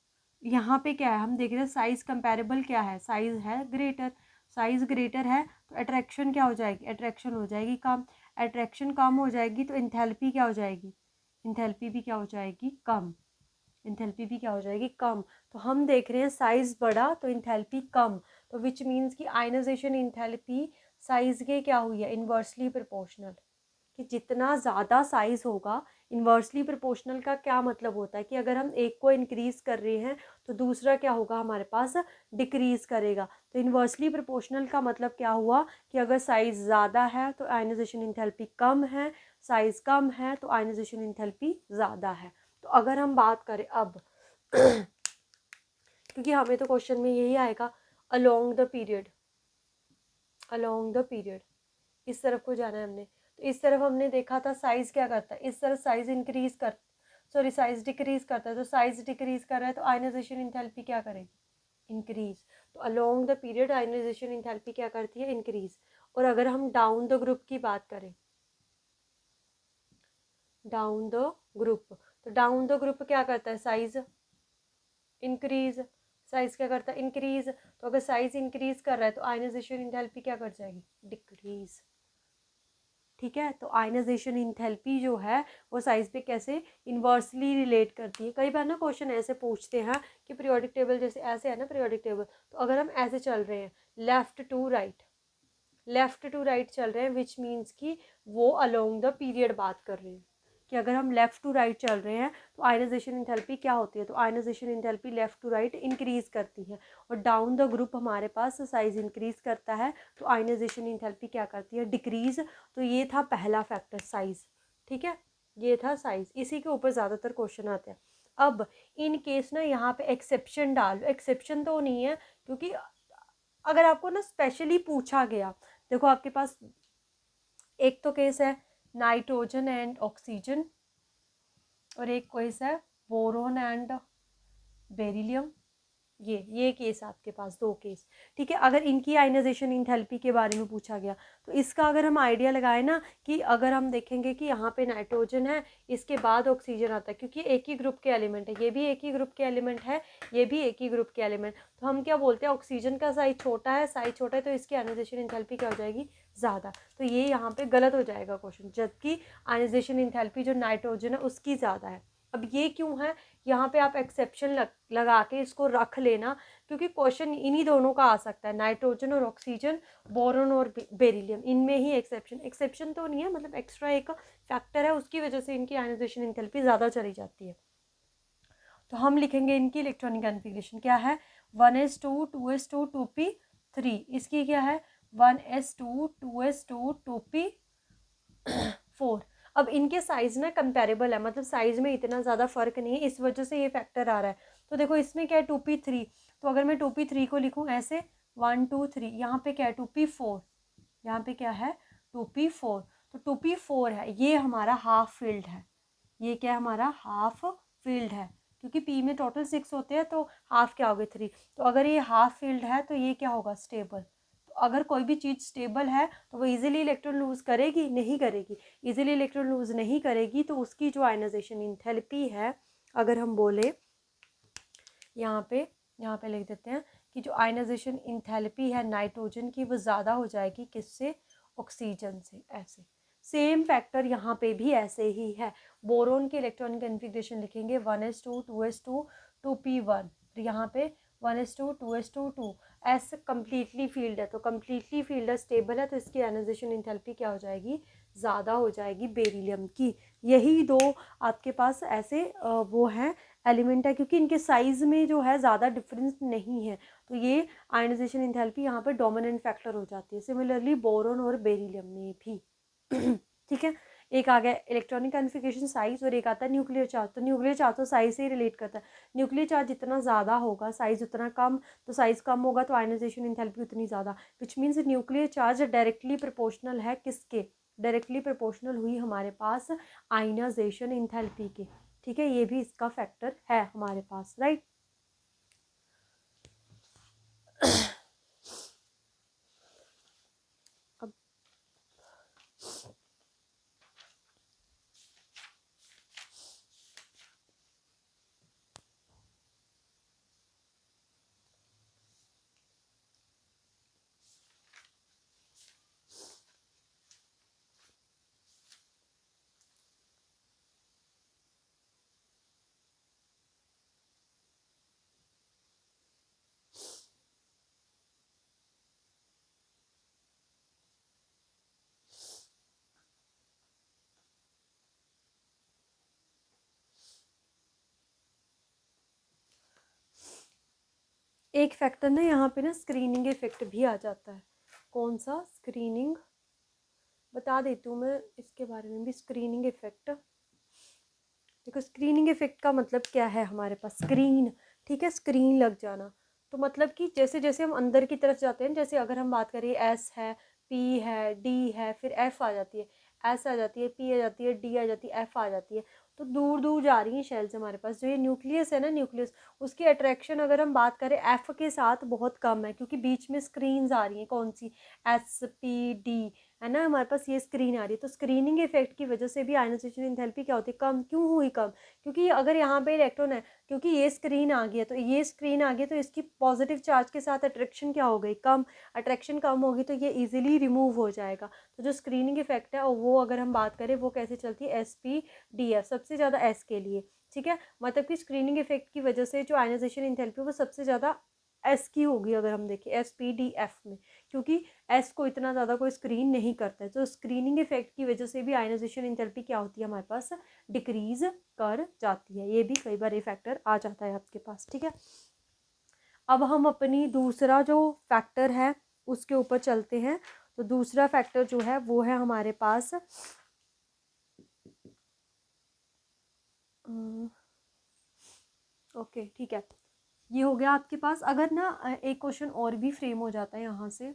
यहाँ पे क्या है, हम देख रहे हैं साइज कंपैरेबल क्या है, साइज है ग्रेटर। साइज ग्रेटर है तो अट्रैक्शन क्या हो जाएगी, अट्रैक्शन हो जाएगी कम। अट्रैक्शन कम हो जाएगी तो इंथैल्पी क्या हो जाएगी, इंथैल्पी भी क्या हो जाएगी, कम। इंथैल्पी भी क्या हो जाएगी, कम। तो हम देख रहे हैं साइज बढ़ा तो इंथैल्पी कम। तो विच मीन्स कि आयनाइजेशन इंथैल्पी साइज के क्या हुई है, इन्वर्सली प्रोपोर्शनल। कि जितना ज़्यादा साइज़ होगा, इन्वर्सली प्रोपोर्शनल का क्या मतलब होता है कि अगर हम एक को इंक्रीज़ कर रहे हैं तो दूसरा क्या होगा हमारे पास, डिक्रीज़ करेगा। तो इन्वर्सली प्रोपोर्शनल का मतलब क्या हुआ कि अगर साइज़ ज़्यादा है तो आयनाइजेशन इंथैल्पी कम है, साइज़ कम है तो आयनाइजेशन इंथैल्पी ज़्यादा है। तो अगर हम बात करें अब क्योंकि हमें तो क्वेश्चन में यही आएगा, अलोंग द पीरियड इस तरफ को जाना है हमने। तो इस तरफ हमने देखा था साइज क्या करता है, इस तरफ साइज इंक्रीज कर साइज डिक्रीज करता है। तो साइज डिक्रीज कर रहा है तो आयनाइजेशन इंथैल्पी क्या करेगी, इंक्रीज। तो along the period ionisation enthalpy क्या करती है, इंक्रीज। और अगर हम डाउन द ग्रुप की बात करें, डाउन द ग्रुप, तो डाउन द ग्रुप क्या करता है, साइज इंक्रीज। साइज क्या करता है, इंक्रीज। तो अगर साइज इंक्रीज कर रहा है तो आयनाइजेशन इंथैल्पी क्या कर जाएगी, डिक्रीज। ठीक है। तो आयनाइजेशन इंथैल्पी जो है वो साइज पे कैसे इन्वर्सली रिलेट करती है। कई बार ना क्वेश्चन ऐसे पूछते हैं कि पीरियोडिक टेबल जैसे ऐसे है ना, पीरियोडिक टेबल, तो अगर हम ऐसे चल रहे हैं लेफ्ट टू राइट चल रहे हैं, विच मीन्स कि वो अलोंग द पीरियड बात कर रहे हैं। कि अगर हम लेफ़्ट टू राइट चल रहे हैं तो आयनाइजेशन इंथैल्पी क्या होती है, तो ionisation enthalpy left to right increase करती है। और डाउन द ग्रुप हमारे पास साइज इंक्रीज करता है तो आयनाइजेशन इंथैल्पी क्या करती है, डिक्रीज। तो ये था पहला फैक्टर, साइज। ठीक है, ये था साइज। इसी के ऊपर ज़्यादातर क्वेश्चन आते हैं। अब इन केस ना यहाँ पे एक्सेप्शन डाल, एक्सेप्शन तो नहीं है क्योंकि अगर आपको ना स्पेशली पूछा गया, देखो आपके पास एक तो केस है नाइट्रोजन एंड ऑक्सीजन और एक केस है बोरोन एंड बेरिलियम। ये केस आपके पास दो केस। ठीक है, अगर इनकी आयनाइजेशन इंथैल्पी के बारे में पूछा गया तो इसका अगर हम आइडिया लगाए ना कि अगर हम देखेंगे कि यहाँ पे नाइट्रोजन है, इसके बाद ऑक्सीजन आता है, क्योंकि एक ही ग्रुप के एलिमेंट है, ये भी एक ही ग्रुप के एलिमेंट है, ये भी एक ही ग्रुप के एलिमेंट। तो हम क्या बोलते हैं, ऑक्सीजन का साइज छोटा है तो इसकी आयनाइजेशन इंथैल्पी क्या हो जाएगी, ज़्यादा। तो ये यहाँ पे गलत हो जाएगा क्वेश्चन, जबकि आयनाइजेशन इंथैल्पी जो नाइट्रोजन है उसकी ज़्यादा है। अब ये क्यों है, यहाँ पे आप एक्सेप्शन लगा के इसको रख लेना, क्योंकि क्वेश्चन इन्हीं दोनों का आ सकता है, नाइट्रोजन और ऑक्सीजन, बोरोन और बेरिलियम, इनमें ही एक्सेप्शन तो नहीं है, मतलब एक्स्ट्रा एक फैक्टर है, उसकी वजह से इनकी आयनाइजेशन इंथैल्पी ज़्यादा चली जाती है। तो हम लिखेंगे इनकी इलेक्ट्रॉनिक कॉन्फ़िगरेशन क्या है, 1s2 2s2 2p3। इसकी क्या है, 1s2 2s2 2p4। अब इनके साइज ना कंपेरेबल है, मतलब साइज में इतना ज़्यादा फर्क नहीं है, इस वजह से ये फैक्टर आ रहा है। तो देखो इसमें क्या है 2p3, तो अगर मैं 2p3 को लिखूँ ऐसे 1 2 3, यहाँ पे क्या है 2p4, यहाँ पे क्या है 2p4। तो 2p4 है, ये हमारा हाफ फील्ड है, ये क्या है हमारा हाफ फील्ड है, क्योंकि p में टोटल 6 होते हैं तो हाफ क्या हो गए 3। तो अगर ये हाफ फील्ड है तो ये क्या होगा, स्टेबल। तो अगर कोई भी चीज़ स्टेबल है तो वो इजीली इलेक्ट्रॉन लूज़ करेगी, नहीं करेगी। इजीली इलेक्ट्रॉन लूज़ नहीं करेगी तो उसकी जो आयनाइजेशन इंथैल्पी है, अगर हम बोले यहाँ पे लिख देते हैं कि जो आयनाइजेशन इंथैल्पी है नाइट्रोजन की वो ज़्यादा हो जाएगी किससे, ऑक्सीजन से। ऐसे सेम फैक्टर यहाँ पे भी ऐसे ही है। बोरोन की इलेक्ट्रॉनिक कॉन्फ़िगरेशन लिखेंगे 1s2 2s2 2p1, तो यहाँ पे 1s2 2s2 2, S completely field है, तो कम्प्लीटली फील्ड है, स्टेबल है, तो इसकी आयनाइजेशन इंथैल्पी क्या हो जाएगी, ज़्यादा हो जाएगी बेरिलियम की। यही दो आपके पास ऐसे वो हैं एलिमेंट है, क्योंकि इनके साइज़ में जो है ज़्यादा डिफरेंस नहीं है, तो ये आयनाइजेशन इंथैल्पी यहाँ पर डोमिनेंट फैक्टर हो जाती है। सिमिलरली बोरोन और बेरिलियम में भी ठीक है। एक आ गया इलेक्ट्रॉनिक कॉन्फ़िगरेशन साइज, और एक आता है न्यूक्लियर चार्ज। तो न्यूक्लियर चार्ज तो साइज से ही रिलेट करता है। न्यूक्लियर चार्ज जितना ज़्यादा होगा, साइज उतना कम, तो साइज कम होगा तो आयनाइजेशन इंथैल्पी उतनी ज़्यादा, which means nuclear charge directly proportional है किसके, डायरेक्टली प्रोपोर्शनल हुई हमारे पास आयनाइजेशन इंथैल्पी के। ठीक है, ये भी इसका फैक्टर है हमारे पास, राइट। अब एक फैक्टर ना यहाँ पे ना स्क्रीनिंग इफेक्ट भी आ जाता है। कौन सा, स्क्रीनिंग, बता देती हूँ मैं इसके बारे में भी। स्क्रीनिंग इफेक्ट, देखो स्क्रीनिंग इफेक्ट का मतलब क्या है हमारे पास, स्क्रीन, ठीक है, स्क्रीन लग जाना। तो मतलब कि जैसे जैसे हम अंदर की तरफ जाते हैं, जैसे अगर हम बात करें एस है, पी है, डी है, फिर एफ आ जाती है, एस आ जाती है, पी आ जाती है, डी आ जाती है, एफ आ जाती है, तो दूर दूर जा रही हैं शेल्स हमारे पास। जो ये न्यूक्लियस है ना, न्यूक्लियस, उसकी अट्रैक्शन अगर हम बात करें एफ के साथ बहुत कम है, क्योंकि बीच में स्क्रीन्स आ रही हैं, कौन सी, एस पी डी, है ना, हमारे पास ये स्क्रीन आ रही है। तो स्क्रीनिंग इफेक्ट की वजह से भी आयनाइजेशन एंथैल्पी क्या होती है, कम। क्यों हुई कम, क्योंकि अगर यहाँ पे इलेक्ट्रॉन है, क्योंकि ये स्क्रीन आ गई है, तो ये स्क्रीन आ गई, तो इसकी पॉजिटिव चार्ज के साथ अट्रैक्शन क्या हो गई, कम। अट्रैक्शन कम होगी तो ये इजीली रिमूव हो जाएगा। तो जो स्क्रीनिंग इफेक्ट है, और वो अगर हम बात करें वो कैसे चलती है, एस पी डी एफ, सबसे ज़्यादा एस के लिए। ठीक है, मतलब कि स्क्रीनिंग इफेक्ट की वजह से जो आयनाइजेशन एंथैल्पी वो सबसे ज़्यादा एस की होगी, अगर हम देखें एस पी डी एफ में, क्योंकि एस को इतना ज़्यादा कोई स्क्रीन नहीं करता है। तो स्क्रीनिंग इफेक्ट की वजह से भी आयनाइजेशन एंथैल्पी क्या होती है हमारे पास, डिक्रीज कर जाती है। ये भी कई बार ये फैक्टर आ जाता है आपके पास। ठीक है, अब हम अपनी दूसरा जो फैक्टर है उसके ऊपर चलते हैं। तो दूसरा फैक्टर जो है वो है हमारे पास ओके, ठीक है, ये हो गया आपके पास। अगर ना एक क्वेश्चन और भी फ्रेम हो जाता है यहाँ से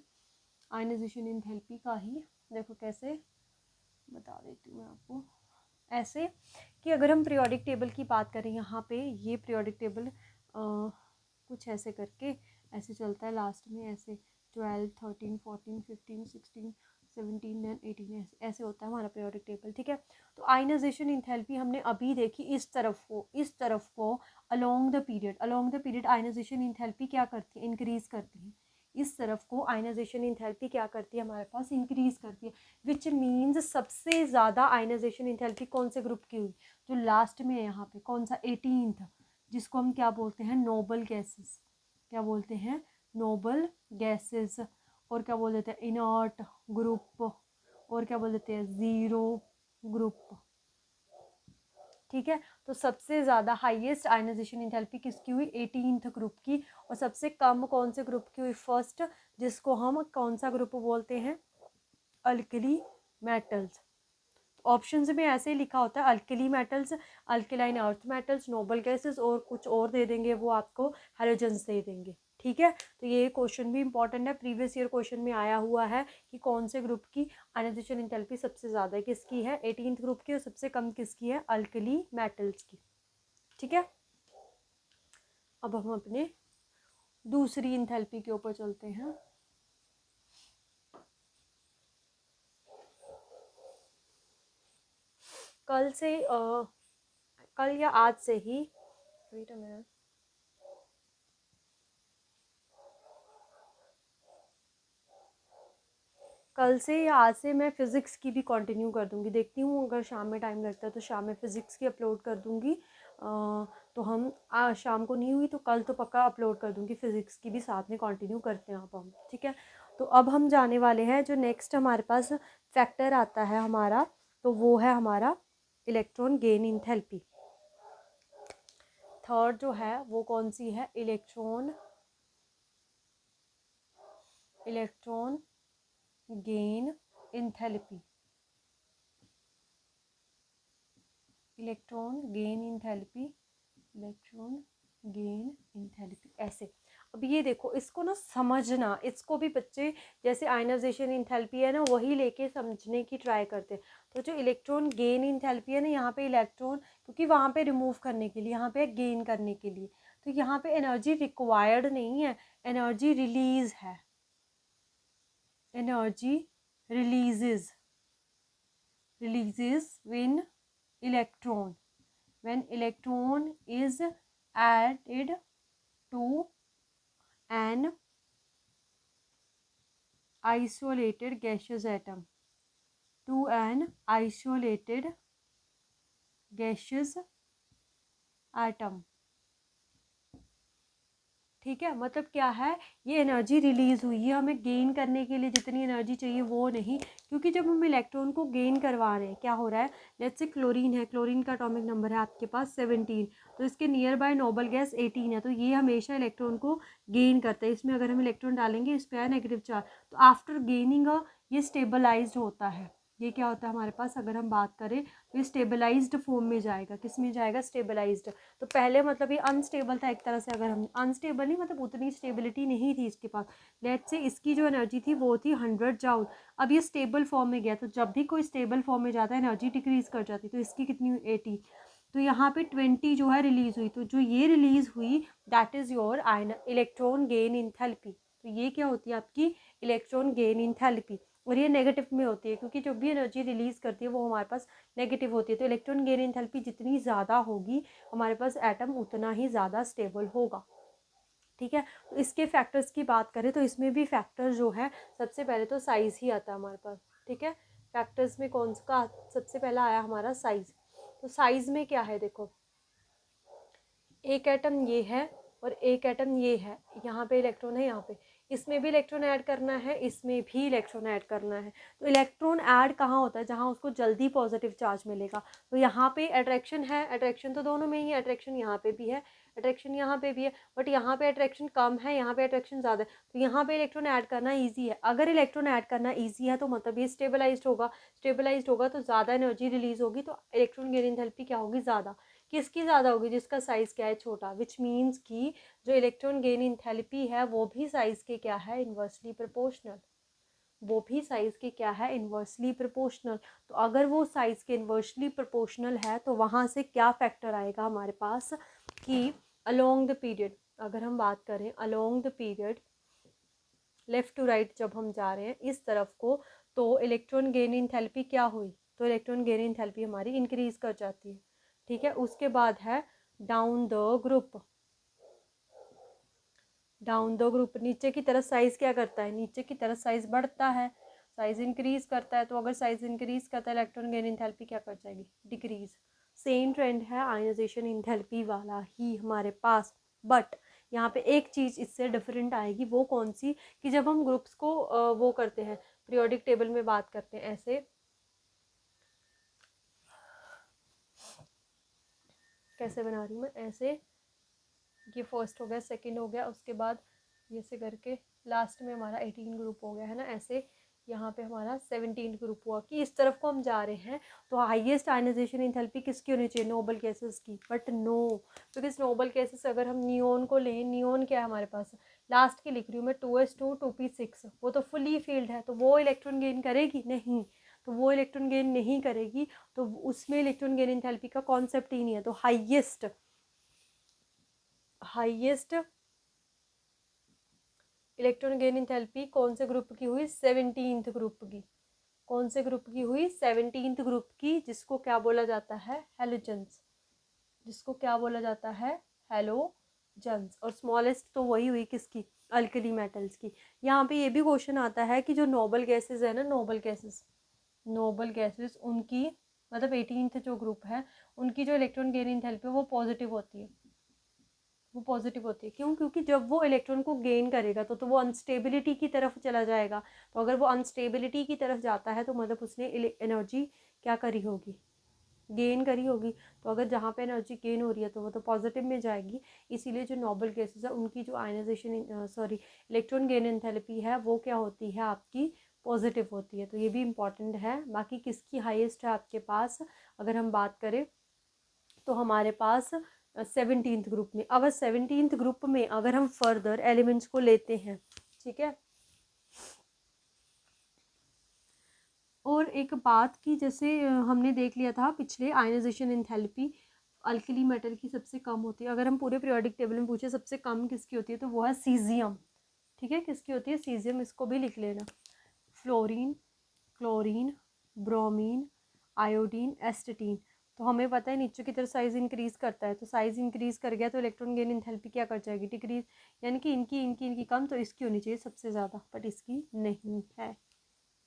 आयनाइजेशन एंथैल्पी का ही, देखो कैसे, बता देती हूँ मैं आपको। ऐसे कि अगर हम पीरियोडिक टेबल की बात करें, यहाँ पे ये पीरियोडिक टेबल कुछ ऐसे करके ऐसे चलता है, लास्ट में ऐसे 12, 13, 14, 15, 16, 17 एंड 18 ऐसे होता है हमारा पीरियोडिक टेबल। ठीक है, तो आयनाइजेशन इंथैल्पी हमने अभी देखी इस तरफ को along the period ionisation enthalpy क्या करती है, इंक्रीज करती है। इस तरफ को आयनाइजेशन इंथैल्पी क्या करती है हमारे पास, इंक्रीज करती है, विच मीन्स सबसे ज़्यादा आयनाइजेशन इंथैल्पी कौन से ग्रुप की हुई, जो लास्ट में है यहाँ पे, कौन सा, 18th, जिसको हम क्या बोलते हैं, नोबल गैसेस। क्या बोलते हैं, नोबल गैसेस। और क्या बोल देते हैं, इनर्ट ग्रुप। और क्या बोल देते हैं, ज़ीरो ग्रुप। ठीक है, तो सबसे ज़्यादा हाईएस्ट आयनाइजेशन इंथैल्पी किसकी हुई, 18th ग्रुप की। और सबसे कम कौन से ग्रुप की हुई, फर्स्ट, जिसको हम कौन सा ग्रुप बोलते हैं, अल्कली मेटल्स। ऑप्शंस में ऐसे ही लिखा होता है, alkali metals, alkaline earth metals, noble gases, और कुछ और दे देंगे वो आपको, हैलोजेंस दे देंगे। ठीक है, तो ये क्वेश्चन भी इंपॉर्टेंट है, प्रीवियस ईयर क्वेश्चन में आया हुआ है कि कौन से ग्रुप की आयनाइजेशन इंथैल्पी सबसे ज़्यादा है, किसकी है, 18th ग्रुप की, और सबसे कम किसकी है, अल्कली मेटल्स की। ठीक है, अब हम अपने दूसरी इंथैल्पी के ऊपर चलते हैं। कल से कल या आज से ही, वेट अ मिनट, कल से या आज से मैं फ़िज़िक्स की भी कंटिन्यू कर दूँगी, देखती हूँ अगर शाम में टाइम लगता है तो शाम में फ़िज़िक्स की अपलोड कर दूँगी। तो हम आज शाम को नहीं हुई तो कल तो पक्का अपलोड कर दूँगी, फ़िज़िक्स की भी साथ में कंटिन्यू करते हैं अब हम, ठीक है। तो अब हम जाने वाले हैं, जो नेक्स्ट हमारे पास फैक्टर आता है हमारा, तो वो है हमारा इलेक्ट्रॉन गेन इंथैल्पी। थर्ड जो है वो कौन सी है, electron gain enthalpy. Electron gain enthalpy ऐसे। अब ये देखो, इसको ना समझना, इसको भी बच्चे जैसे आयनाइजेशन इंथैल्पी है ना वही लेके समझने की ट्राई करते हैं। तो जो इलेक्ट्रॉन गेन इंथैल्पी है ना, यहाँ पे इलेक्ट्रॉन, क्योंकि वहाँ पे रिमूव करने के लिए, यहाँ पे गेन करने के लिए, तो यहाँ पे एनर्जी रिक्वायर्ड नहीं है, एनर्जी रिलीज है, energy releases when electron is added to an isolated gaseous atom, ठीक है। मतलब क्या है, ये एनर्जी रिलीज हुई है, हमें गेन करने के लिए जितनी एनर्जी चाहिए वो नहीं, क्योंकि जब हम इलेक्ट्रॉन को गेन करवा रहे हैं, क्या हो रहा है, लेट्स से क्लोरीन है, क्लोरीन का एटॉमिक नंबर है आपके पास 17, तो इसके नियर बाय नोबल गैस 18 है, तो ये हमेशा इलेक्ट्रॉन को गेन करता है। इसमें अगर हम इलेक्ट्रॉन डालेंगे, इस पर है नेगेटिव चार्ज, तो आफ्टर गेनिंग ये स्टेबलाइज होता है। ये क्या होता है हमारे पास, अगर हम बात करें तो ये स्टेबलाइज्ड फॉर्म में जाएगा, किस में जाएगा, स्टेबलाइज्ड। तो पहले मतलब ये अनस्टेबल था एक तरह से, अगर हम अनस्टेबल नहीं, मतलब उतनी स्टेबिलिटी नहीं थी इसके पास। लेट्स से इसकी जो एनर्जी थी वो थी 100 जूल, अब ये स्टेबल फॉर्म में गया, तो जब भी कोई स्टेबल फॉर्म में जाता है एनर्जी डिक्रीज कर जाती है, तो इसकी कितनी हुई 80, तो यहाँ पे 20 जो है रिलीज हुई, तो जो ये रिलीज हुई that is your electron gain enthalpy. तो ये क्या होती है आपकी इलेक्ट्रॉन गेन इंथैल्पी, और ये नेगेटिव में होती है, क्योंकि जो भी एनर्जी रिलीज करती है वो हमारे पास नेगेटिव होती है। तो इलेक्ट्रॉन गेन इंथैल्पी जितनी ज़्यादा होगी हमारे पास एटम उतना ही ज़्यादा स्टेबल होगा, ठीक है। तो इसके फैक्टर्स की बात करें तो इसमें भी फैक्टर जो है, सबसे पहले तो साइज़ ही आता है हमारे पास, ठीक है। फैक्टर्स में कौन सा सबसे पहला आया हमारा साइज़। तो साइज़ में क्या है, देखो एक एटम ये है और एक एटम ये है, यहाँ पे इलेक्ट्रॉन है, यहाँ पे इसमें भी इलेक्ट्रॉन ऐड करना है, इसमें भी इलेक्ट्रॉन ऐड करना है। तो इलेक्ट्रॉन ऐड कहाँ होता है, जहाँ उसको जल्दी पॉजिटिव चार्ज मिलेगा। तो यहाँ पे अट्रैक्शन है, अट्रैक्शन तो दोनों में ही है, अट्रैक्शन यहाँ पे भी है, अट्रैक्शन यहाँ पे भी है, बट यहाँ पे अट्रैक्शन कम है, यहाँ पे अट्रैक्शन ज़्यादा है, तो यहाँ पे इलेक्ट्रॉन ऐड करना ईजी है। अगर इलेक्ट्रॉन ऐड करना ईजी है तो मतलब ये स्टेबलाइज्ड होगा, स्टेबलाइज्ड होगा तो ज़्यादा एनर्जी रिलीज होगी, तो इलेक्ट्रॉन गेन एंथैल्पी क्या होगी, ज़्यादा। किसकी ज़्यादा होगी, जिसका साइज़ क्या है, छोटा, विच मीन्स कि जो इलेक्ट्रॉन गेन इंथैल्पी है वो भी साइज़ के क्या है, इन्वर्सली प्रोपोर्शनल, वो भी साइज़ के क्या है, इन्वर्सली प्रोपोर्शनल। तो अगर वो साइज़ के इन्वर्सली प्रोपोर्शनल है तो वहाँ से क्या फैक्टर आएगा हमारे पास कि अलोंग द पीरियड, अगर हम बात करें along the period left to right जब हम जा रहे हैं इस तरफ को, तो इलेक्ट्रॉन गेन इंथैल्पी क्या हुई, तो इलेक्ट्रॉन गेन इंथैल्पी हमारी इंक्रीज़ कर जाती है, ठीक है। उसके बाद है down the group, down the group नीचे की तरफ साइज़ क्या करता है, नीचे की तरफ साइज़ बढ़ता है, साइज़ इंक्रीज़ करता है। तो अगर साइज़ इंक्रीज़ करता है इलेक्ट्रॉन गेन इंथैल्पी क्या कर जाएगी, डिक्रीज़। सेम ट्रेंड है आयनाइजेशन इंथैल्पी वाला ही हमारे पास, बट यहाँ पे एक चीज़ इससे डिफरेंट आएगी, वो कौन सी, कि जब हम ग्रुप्स को वो करते हैं, पीरियोडिक टेबल में बात करते हैं ऐसे, कैसे बना रही हूँ मैं, ऐसे ये फर्स्ट हो गया, सेकंड हो गया, उसके बाद ये से करके लास्ट में हमारा 18 ग्रुप हो गया है ना, ऐसे यहाँ पे हमारा 17 ग्रुप हुआ, कि इस तरफ को हम जा रहे हैं। तो हाईएस्ट आयनाइजेशन इंथैल्पी किसकी होनी चाहिए, नोबल गैसेस की, but no, because noble gases अगर हम नियोन को लें, नियोन क्या है हमारे पास, लास्ट की लिख रही हूँ मैं 2s2 2p6, वो तो फुली फील्ड है, तो वो इलेक्ट्रॉन गेन करेगी नहीं, तो वो इलेक्ट्रॉन गेन नहीं करेगी, तो उसमें इलेक्ट्रॉन गेन इंथैल्पी का कॉन्सेप्ट ही नहीं है। तो हाईएस्ट इलेक्ट्रॉन गेन इंथैल्पी कौन से ग्रुप की हुई, 17th ग्रुप की, कौन से ग्रुप की हुई, 17th ग्रुप की, जिसको क्या बोला जाता है, हेलोजेंस, जिसको क्या बोला जाता है, हेलोजेंस। और स्मॉलेस्ट तो वही हुई किसकी, अल्कली मेटल्स की। यहाँ पे ये भी क्वेश्चन आता है कि जो नोबल गैसेस है ना, नोबल गैसेस उनकी मतलब 18th जो ग्रुप है उनकी जो इलेक्ट्रॉन गेन एंथैल्पी है वो पॉजिटिव होती है, वो पॉजिटिव होती है। क्यों? क्योंकि जब वो इलेक्ट्रॉन को गेन करेगा तो वो अनस्टेबिलिटी की तरफ चला जाएगा। तो अगर वो अनस्टेबिलिटी की तरफ जाता है तो मतलब उसने एनर्जी क्या करी होगी, गेन करी होगी। तो अगर जहाँ पे एनर्जी गेन हो रही है तो वो तो पॉजिटिव में जाएगी। इसीलिए जो नोबल गैसेस है उनकी जो ionisation sorry electron gain enthalpy है वो क्या होती है आपकी, पॉजिटिव होती है। तो ये भी इम्पॉर्टेंट है। बाकी किसकी हाईएस्ट है आपके पास, अगर हम बात करें तो हमारे पास 17th ग्रुप में। अब 17th ग्रुप में अगर हम फर्दर एलिमेंट्स को लेते हैं, ठीक है। और एक बात की जैसे हमने देख लिया था पिछले, आयनाइजेशन एंथैल्पी अल्कली मेटल की सबसे कम होती है। अगर हम पूरे पीरियोडिक टेबल में पूछे सबसे कम किसकी होती है तो वो है सीजियम, ठीक है। किसकी होती है? सीजियम। इसको भी लिख लेना। Fluorine, chlorine, bromine, iodine, एस्टेटीन। तो हमें पता है नीचे की तरफ साइज इंक्रीज करता है, तो साइज इंक्रीज कर गया तो इलेक्ट्रॉन गेन एंथैल्पी क्या कर जाएगी, डिक्रीज। यानी कि इनकी कम, तो इसकी होनी चाहिए सबसे ज़्यादा, बट इसकी नहीं है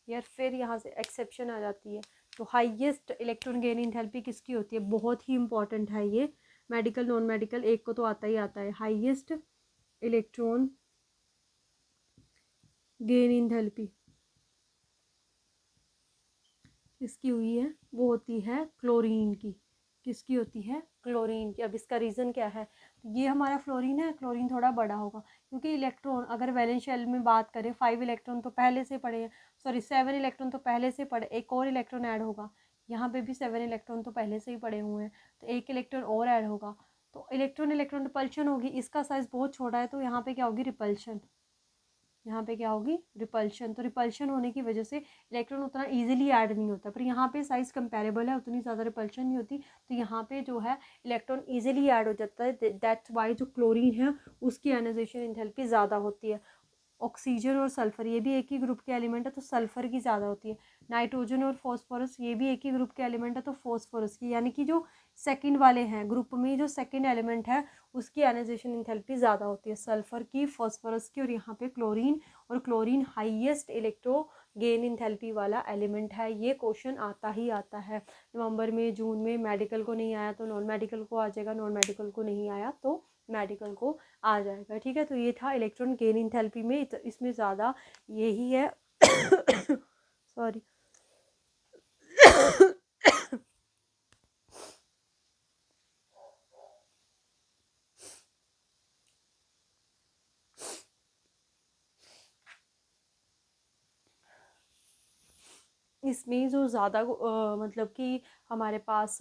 यार। फिर यहाँ से एक्सेप्शन आ जाती है। तो हाईएस्ट इलेक्ट्रॉन गेन एंथैल्पी किसकी होती है? बहुत ही इंपॉर्टेंट है ये, मेडिकल नॉन मेडिकल एक को तो आता ही आता है। हाईएस्ट इलेक्ट्रॉन गेन एंथैल्पी किसकी हुई है? वो होती है क्लोरीन की। किसकी होती है? क्लोरीन की। अब इसका रीज़न क्या है? तो ये हमारा फ्लोरीन है, क्लोरीन थोड़ा बड़ा होगा क्योंकि इलेक्ट्रॉन अगर वैलेंस शेल में बात करें 5 इलेक्ट्रॉन तो पहले से पड़े हैं, सॉरी 7 इलेक्ट्रॉन तो पहले से पड़े, एक और इलेक्ट्रॉन ऐड होगा। यहाँ पे भी 7 इलेक्ट्रॉन तो पहले से ही पड़े हुए हैं, तो एक इलेक्ट्रॉन और ऐड होगा, तो इलेक्ट्रॉन इलेक्ट्रॉन रिपल्शन होगी। इसका साइज़ बहुत छोटा है तो यहाँ पे क्या होगी? रिपल्शन। यहाँ पे क्या होगी? रिपल्शन। तो रिपल्शन होने की वजह से इलेक्ट्रॉन उतना इजीली ऐड नहीं होता, पर यहाँ पे साइज कंपेरेबल है, उतनी ज़्यादा रिपल्शन नहीं होती, तो यहाँ पे जो है इलेक्ट्रॉन इजीली ऐड हो जाता है। दैट्स वाई जो क्लोरीन है उसकी आयनाइजेशन एंथैल्पी ज़्यादा होती है। ऑक्सीजन और सल्फर ये भी एक ही ग्रुप के एलिमेंट है तो सल्फर की ज़्यादा होती है। नाइट्रोजन और फॉस्फोरस ये भी एक ही ग्रुप के एलिमेंट है तो फॉस्फोरस की, यानी कि जो सेकंड वाले हैं ग्रुप में जो सेकंड एलिमेंट है उसकी आयनाइजेशन एंथैल्पी ज़्यादा होती है, सल्फर की, फॉस्फोरस की। और यहाँ पे क्लोरीन, और chlorine highest electro gain enthalpy वाला एलिमेंट है। ये क्वेश्चन आता ही आता है नवंबर में, जून में। मेडिकल को नहीं आया तो नॉन मेडिकल को आ जाएगा, नॉन मेडिकल को नहीं आया तो मेडिकल को आ जाएगा, ठीक है। तो ये था इलेक्ट्रॉन गेन एंथैल्पी में, इसमें ज़्यादा यही है सॉरी इसमें जो ज़्यादा मतलब कि हमारे पास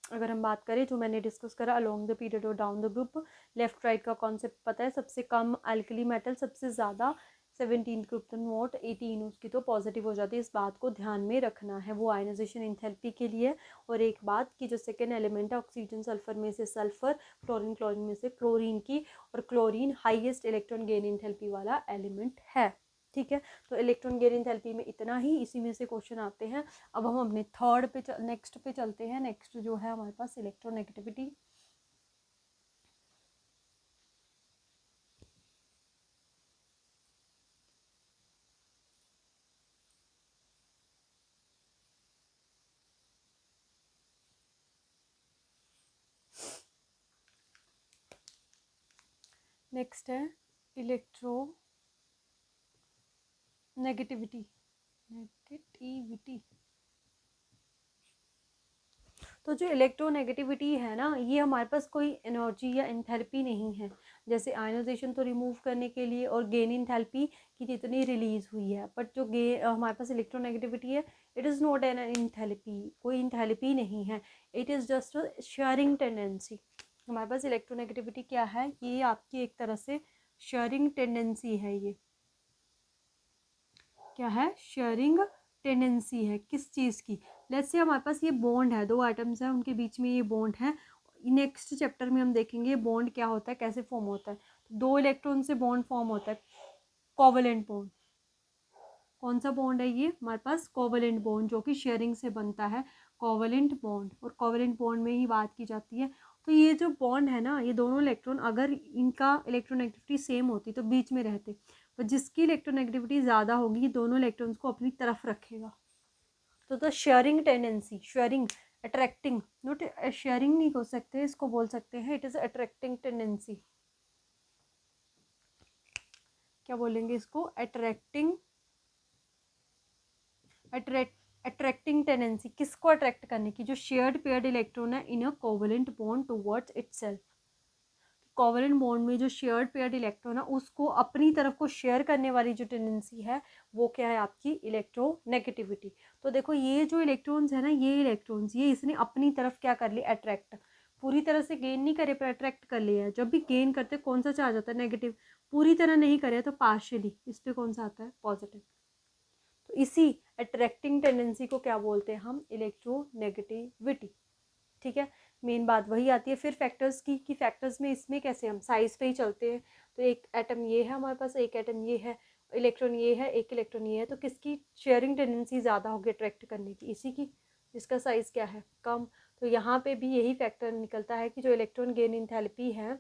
अगर हम बात करें जो मैंने डिस्कस करा अलोंग द पीरियड और down the group, left right का कॉन्सेप्ट पता है। सबसे कम अल्कली मेटल, सबसे ज़्यादा 17 ग्रुप, तो नोट 18 उसकी तो पॉजिटिव हो जाती है। इस बात को ध्यान में रखना है, वो आयनाइजेशन एंथैल्पी के लिए। और एक बात कि जो सेकेंड एलिमेंट है ऑक्सीजन सल्फर में से सल्फर, क्लोरीन क्लोरीन में से क्लोरीन की, और chlorine highest electron gain enthalpy वाला एलिमेंट है, ठीक है। तो इलेक्ट्रॉन गेन एंथैल्पी में इतना ही, इसी में से क्वेश्चन आते हैं। अब हम अपने थर्ड पे नेक्स्ट पे चलते हैं। नेक्स्ट जो है हमारे पास इलेक्ट्रोनेगेटिविटी। नेक्स्ट है इलेक्ट्रो नेगेटिविटी। नेगेटिविटी तो जो इलेक्ट्रोनेगेटिविटी है ना, ये हमारे पास कोई एनर्जी या एंथैल्पी नहीं है। जैसे आयनाइजेशन तो रिमूव करने के लिए और गेन एंथैल्पी की जितनी रिलीज हुई है, बट जो हमारे पास इलेक्ट्रोनेगेटिविटी है, it is not an enthalpy, कोई एंथैल्पी नहीं है, it is just sharing tendency. हमारे पास इलेक्ट्रोनेगेटिविटी क्या है? ये आपकी एक तरह से शेयरिंग टेंडेंसी है। ये क्या है? शेयरिंग टेंडेंसी है। किस चीज़ की? लेट्स से हमारे पास ये बॉन्ड है, दो आइटम्स हैं उनके बीच में ये बॉन्ड है। नेक्स्ट चैप्टर में हम देखेंगे बॉन्ड क्या होता है, कैसे फॉर्म होता है। तो दो इलेक्ट्रॉन से बॉन्ड फॉर्म होता है, कोवलेंट बॉन्ड। कौन सा बॉन्ड है ये? हमारे पास कोवलेंट बॉन्ड जो कि शेयरिंग से बनता है। कोवेलेंट बॉन्ड, और कोवेलेंट बॉन्ड में ही बात की जाती है। तो ये जो बॉन्ड है ना, ये दोनों इलेक्ट्रॉन अगर इनका इलेक्ट्रोनेगेटिविटी सेम होती तो बीच में रहते, पर जिसकी इलेक्ट्रोनेगेटिविटी ज़्यादा होगी दोनों इलेक्ट्रॉन्स को अपनी तरफ रखेगा। तो the sharing tendency, sharing, attracting, note sharing नहीं हो सकते, इसको बोल सकते हैं इट इज़ अट्रैक्टिंग टेंडेंसी। क्या बोलेंगे इसको? Attracting, attracting tendency. किसको अट्रैक्ट करने की? जो शेयर्ड पेयर्ड इलेक्ट्रॉन है in a covalent bond towards itself. Covalent bond में जो शेयर्ड पेयर्ड इलेक्ट्रॉन है उसको अपनी तरफ को शेयर करने वाली जो टेंडेंसी है वो क्या है? आपकी इलेक्ट्रोनेगेटिविटी। तो देखो ये जो इलेक्ट्रॉन्स है ना, ये इलेक्ट्रॉन्स ये इसने अपनी तरफ क्या कर लिया? अट्रैक्ट। पूरी तरह से गेन नहीं करे पर अट्रैक्ट कर लिया है। जब भी गेन करते कौन सा चार्ज आता है? नेगेटिव। पूरी तरह नहीं करे तो पार्शियली, इस पर कौन सा आता है? पॉजिटिव। तो इसी अट्रैक्टिंग टेंडेंसी को क्या बोलते हैं हम? इलेक्ट्रोनेगेटिविटी। ठीक है, मेन बात वही आती है फिर फैक्टर्स की, कि फैक्टर्स में इसमें कैसे हम साइज पे ही चलते हैं। तो एक एटम ये है हमारे पास, एक एटम ये है, इलेक्ट्रॉन ये है, एक इलेक्ट्रॉन ये है, तो किसकी शेयरिंग टेंडेंसी ज़्यादा होगी अट्रैक्ट करने की? इसी की, जिसका साइज़ क्या है? कम। तो यहाँ पे भी यही फैक्टर निकलता है कि जो इलेक्ट्रॉन गेन इंथैल्पी है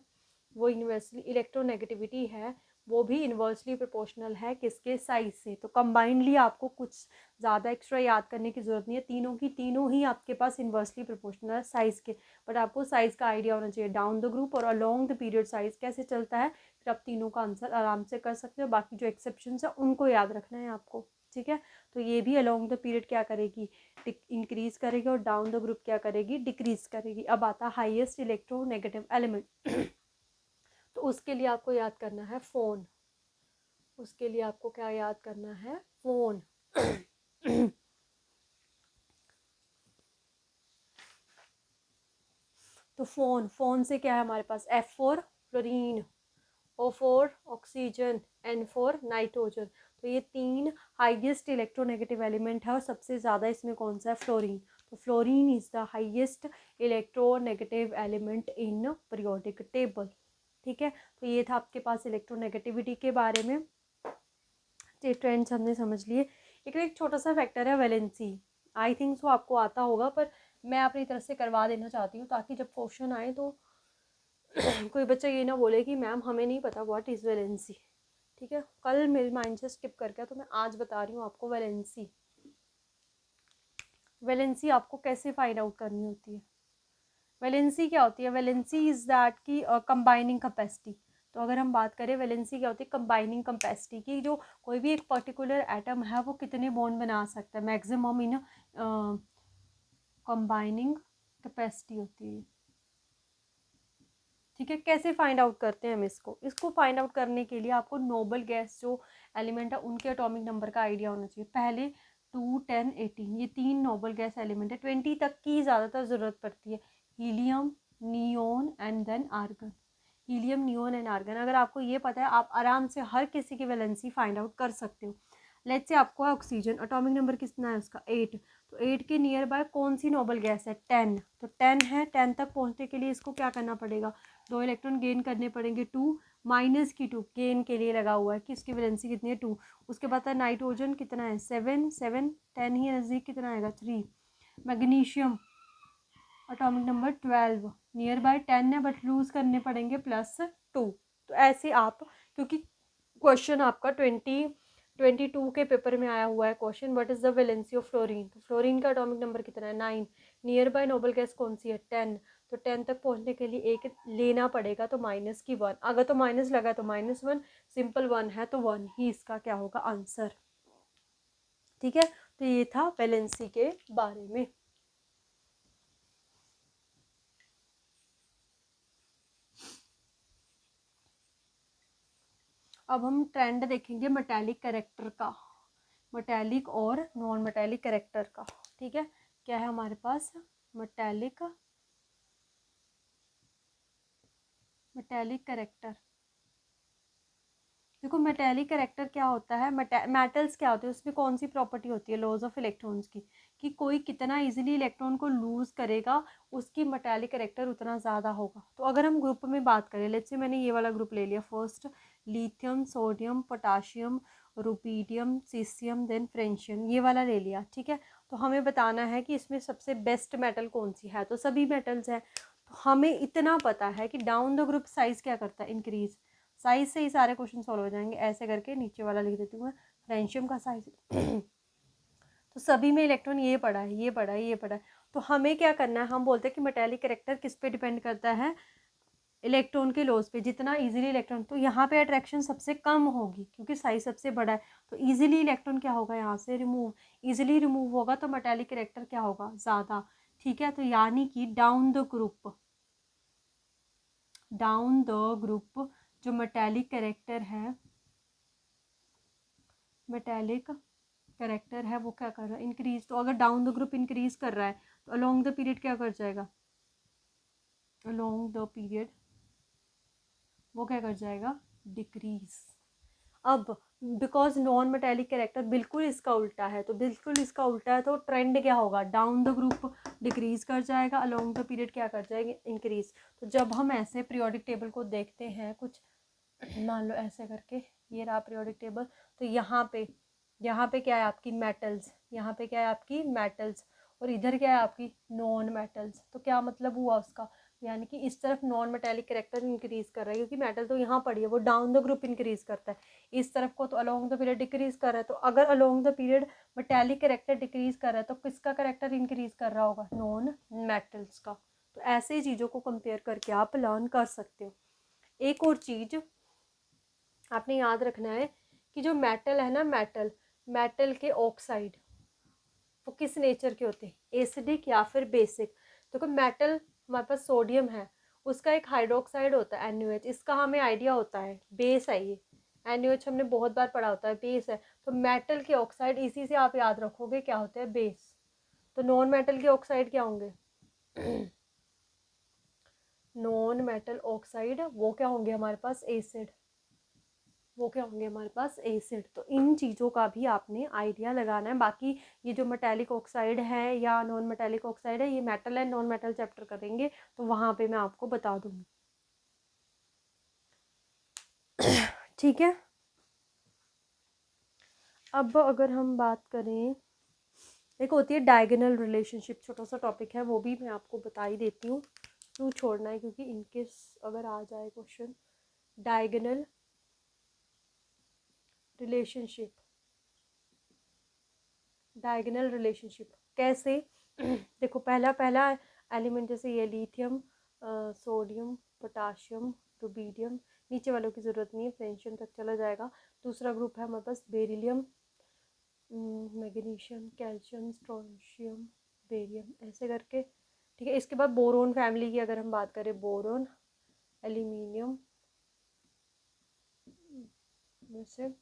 वो इन्वर्सली, इलेक्ट्रोनेगेटिविटी है वो भी इन्वर्सली प्रोपोर्शनल है किसके? साइज से। तो कंबाइंडली आपको कुछ ज़्यादा एक्स्ट्रा याद करने की ज़रूरत नहीं है, तीनों की तीनों ही आपके पास इन्वर्सली प्रोपोर्शनल है साइज़ के, बट आपको साइज़ का आइडिया होना चाहिए। डाउन द ग्रुप और अलोंग द पीरियड साइज़ कैसे चलता है, फिर आप तीनों का आंसर आराम से कर सकते हो। बाकी जो एक्सेप्शंस है उनको याद रखना है आपको, ठीक है। तो ये भी अलोंग द पीरियड क्या करेगी? इंक्रीज करेगी, और डाउन द ग्रुप क्या करेगी? डिक्रीज करेगी। अब आता है हाईएस्ट इलेक्ट्रोनेगेटिव एलिमेंट। तो उसके लिए आपको याद करना है फ़ोन। उसके लिए आपको क्या याद करना है? फ़ोन। तो फ़ोन से क्या है हमारे पास? F4 fluorine, O4 oxygen, N4 nitrogen. तो ये तीन हाईएस्ट इलेक्ट्रोनेगेटिव एलिमेंट है, और सबसे ज़्यादा इसमें कौन सा है? फ्लोरीन। तो fluorine is the highest electronegative element in periodic table, ठीक है। तो ये था आपके पास इलेक्ट्रोनेगेटिविटी के बारे में, ये ट्रेंड्स हमने समझ लिए। एक छोटा सा फैक्टर है वैलेंसी, आई थिंक सो आपको आता होगा, पर मैं अपनी तरफ से करवा देना चाहती हूँ ताकि जब क्वेश्चन आए तो कोई बच्चा ये ना बोले कि मैम हमें नहीं पता व्हाट इज़ वैलेंसी, ठीक है। कल मेरे माइंड से स्किप कर गया तो मैं आज बता रही हूँ आपको वैलेंसी। वैलेंसी आपको कैसे फाइंड आउट करनी होती है? वैलेंसी क्या होती है? वैलेंसी इज़ दैट की कंबाइनिंग कैपेसिटी। तो अगर हम बात करें वैलेंसी क्या होती है? कंबाइनिंग कैपेसिटी की, जो कोई भी एक पर्टिकुलर एटम है वो कितने बॉन्ड बना सकता है, मैक्सिमम इन कंबाइनिंग कैपेसिटी होती है, ठीक है। कैसे फाइंड आउट करते हैं हम इसको फाइंड आउट करने के लिए आपको नोबल गैस जो एलिमेंट है उनके एटॉमिक नंबर का आइडिया होना चाहिए। पहले 2, 10, 18 ये तीन नोबल गैस एलिमेंट है, 20 तक की ज़्यादातर ज़रूरत पड़ती है। Helium, neon and then argon. Helium, neon and argon, अगर आपको ये पता है आप आराम से हर किसी की वैलेंसी फाइंड आउट कर सकते हो। लेट्स से आपको ऑक्सीजन, एटॉमिक नंबर कितना है उसका? 8। तो 8 के नियर बाय कौन सी नोबल गैस है? 10। तो 10 है, 10 तक पहुंचने के लिए इसको क्या करना पड़ेगा? 2 इलेक्ट्रॉन गेन करने पड़ेंगे, 2 माइनस की 2 गेन के लिए लगा हुआ है कि इसकी वैलेंसी कितनी है? 2। उसके बाद है नाइट्रोजन कितना है? 7, 7 10 ही नज़दीक कितना आएगा? 3। Magnesium atomic number 12, near by 10 है बट लूज करने पड़ेंगे +2। तो ऐसे आप, क्योंकि क्वेश्चन आपका 2022 के पेपर में आया हुआ है question, what is the valency of fluorine. तो फ्लोरीन का एटॉमिक नंबर कितना है? 9। नियर बाय नोबल गैस कौन सी है? 10। तो 10 तक पहुंचने के लिए एक लेना पड़ेगा, तो माइनस की 1। अगर तो माइनस लगा तो -1, सिंपल 1 है तो 1 ही इसका क्या होगा? आंसर, ठीक है। तो ये था वैलेंसी के बारे में। अब हम ट्रेंड देखेंगे मेटालिक कैरेक्टर का, मेटालिक और नॉन मेटालिक कैरेक्टर का, ठीक है। क्या है हमारे पास? Metallic character. देखो मेटेलिक कैरेक्टर क्या होता है, मेटल्स क्या होते हैं, उसमें कौन सी प्रॉपर्टी होती है? लॉज ऑफ इलेक्ट्रॉन्स की, कि कोई कितना इजीली इलेक्ट्रॉन को लूज करेगा उसकी मेटेलिक कैरेक्टर उतना ज़्यादा होगा। तो अगर हम ग्रुप में बात करें, लेट्स से मैंने ये वाला ग्रुप ले लिया, first lithium, sodium, potassium rubidium, caesium, then francium, ये वाला ले लिया, ठीक है। तो हमें बताना है कि इसमें सबसे बेस्ट मेटल कौन सी है, तो सभी मेटल्स हैं। तो हमें इतना पता है कि डाउन द ग्रुप साइज क्या करता है, इंक्रीज। साइज से ही सारे क्वेश्चन सॉल्व हो जाएंगे। ऐसे करके नीचे वाला लिख देती हूँ मैं, फ्रेंशियम का साइज तो सभी में इलेक्ट्रॉन ये पड़ा है, ये पड़ा है, ये पड़ा है। तो हमें क्या करना है, हम बोलते हैं कि मेटेलिक कैरेक्टर किस पे डिपेंड करता है, इलेक्ट्रॉन के लॉस पे। जितना इजीली इलेक्ट्रॉन, तो यहाँ पे अट्रैक्शन सबसे कम होगी क्योंकि साइज सबसे बड़ा है, तो इजीली इलेक्ट्रॉन क्या होगा, यहाँ से रिमूव, इजीली रिमूव होगा, तो मेटेलिक कैरेक्टर क्या होगा, ज़्यादा, ठीक है। तो यानी कि down the group, down the group जो मेटेलिक कैरेक्टर है, मेटेलिक कैरेक्टर है वो क्या कर रहा है, इंक्रीज। तो अगर डाउन द ग्रुप इंक्रीज कर रहा है तो अलोंग द पीरियड क्या कर जाएगा, अलोंग द पीरियड वो क्या कर जाएगा, डिक्रीज। अब बिकॉज नॉन मेटेलिक कैरेक्टर बिल्कुल इसका उल्टा है, तो बिल्कुल इसका उल्टा है, तो ट्रेंड क्या होगा, डाउन द ग्रुप डिक्रीज कर जाएगा, अलोंग द पीरियड क्या कर जाएगा, इंक्रीज। तो जब हम ऐसे पीरियोडिक टेबल को देखते हैं, कुछ मान लो ऐसे करके, ये रहा पीरियोडिक टेबल, तो यहाँ पे क्या है आपकी मेटल्स, यहाँ पे क्या है आपकी मेटल्स, और इधर क्या है आपकी नॉन मेटल्स। तो क्या मतलब हुआ उसका, यानी कि इस तरफ नॉन मेटेलिक कैरेक्टर इंक्रीज कर रहा है क्योंकि मेटल तो यहाँ पड़ी है, वो डाउन द ग्रुप इंक्रीज करता है। इस तरफ को तो अलोंग द पीरियड डिक्रीज कर रहा है, तो अगर along the period metallic character decrease कर रहा है तो किसका कैरेक्टर इंक्रीज कर रहा होगा, नॉन मेटल्स का। तो ऐसे ही चीज़ों को कंपेयर करके आप लर्न कर सकते हो। एक और चीज़ आपने याद रखना है कि जो मेटल है ना, मेटल के ऑक्साइड वो किस नेचर के होते हैं, एसिडिक या फिर बेसिक। देखो मेटल हमारे पास सोडियम है, उसका एक हाइड्रोक्साइड होता है NaOH, इसका हमें आइडिया होता है, बेस है ये, NaOH हमने बहुत बार पढ़ा होता है, बेस है। तो मेटल के ऑक्साइड इसी से आप याद रखोगे क्या होते हैं, बेस। तो नॉन मेटल के ऑक्साइड क्या होंगे नॉन मेटल ऑक्साइड वो क्या होंगे हमारे पास, एसिड, वो क्या होंगे हमारे पास, एसिड। तो इन चीज़ों का भी आपने आइडिया लगाना है। बाकी ये जो मेटेलिक ऑक्साइड है या नॉन मेटेलिक ऑक्साइड है, ये metal and non metal chapter करेंगे तो वहाँ पे मैं आपको बता दूँगी, ठीक है। अब अगर हम बात करें, एक होती है डायगोनल रिलेशनशिप, छोटा सा टॉपिक है, वो भी मैं आपको बता ही देती हूँ, क्यों छोड़ना है, क्योंकि इनकेस अगर आ जाए question, diagonal relationship, diagonal relationship कैसे देखो, पहला एलिमेंट जैसे ये लिथियम, सोडियम, पोटाशियम, रुबीडियम, नीचे वालों की ज़रूरत नहीं है, फ्रेंशियम तक चला जाएगा। दूसरा ग्रुप है हमारे पास beryllium, magnesium, calcium, strontium, barium, ऐसे करके, ठीक है। इसके बाद बोरोन फैमिली की अगर हम बात करें, बोरोन, एल्यूमिनियम, वैसे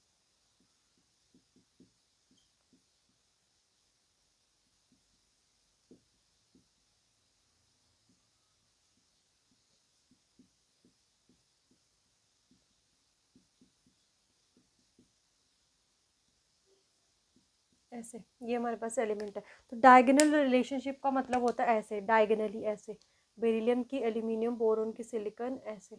ऐसे, ये हमारे पास एलिमेंट है। तो डायगोनल रिलेशनशिप का मतलब होता है ऐसे, डायगोनली ऐसे, बेरिलियम की एल्यूमिनियम, बोरोन की सिलिकॉन, ऐसे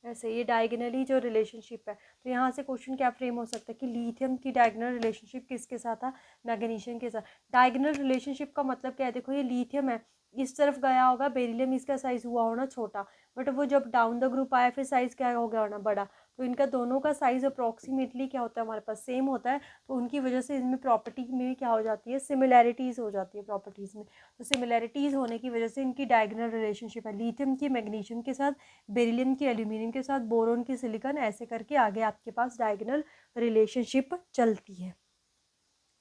ऐसे, ये डायगोनली जो रिलेशनशिप है। तो यहाँ से क्वेश्चन क्या फ्रेम हो सकता है कि लिथियम की डायगोनल रिलेशनशिप किसके साथ था, मैग्नीशियम के साथ। डायगोनल रिलेशनशिप का मतलब क्या है, देखो ये लिथियम है, इस तरफ गया होगा बेरिलियम, इसका साइज हुआ होना छोटा, बट वो जब डाउन द ग्रुप आया फिर साइज क्या हो गया होना बड़ा। तो इनका दोनों का साइज अप्रॉक्सीमेटली क्या होता है, हमारे पास सेम होता है। तो उनकी वजह से इनमें प्रॉपर्टी में भी क्या हो जाती है, सिमिलैरिटीज़ हो जाती है प्रॉपर्टीज़ में। तो सिमिलैरिटीज़ होने की वजह से इनकी डायगोनल रिलेशनशिप है, लिथियम की मैग्नीशियम के साथ, बेरिलियम की एल्यूमिनियम के साथ, बोरोन की सिलिकॉन, ऐसे करके आगे आपके पास डायगोनल रिलेशनशिप चलती है,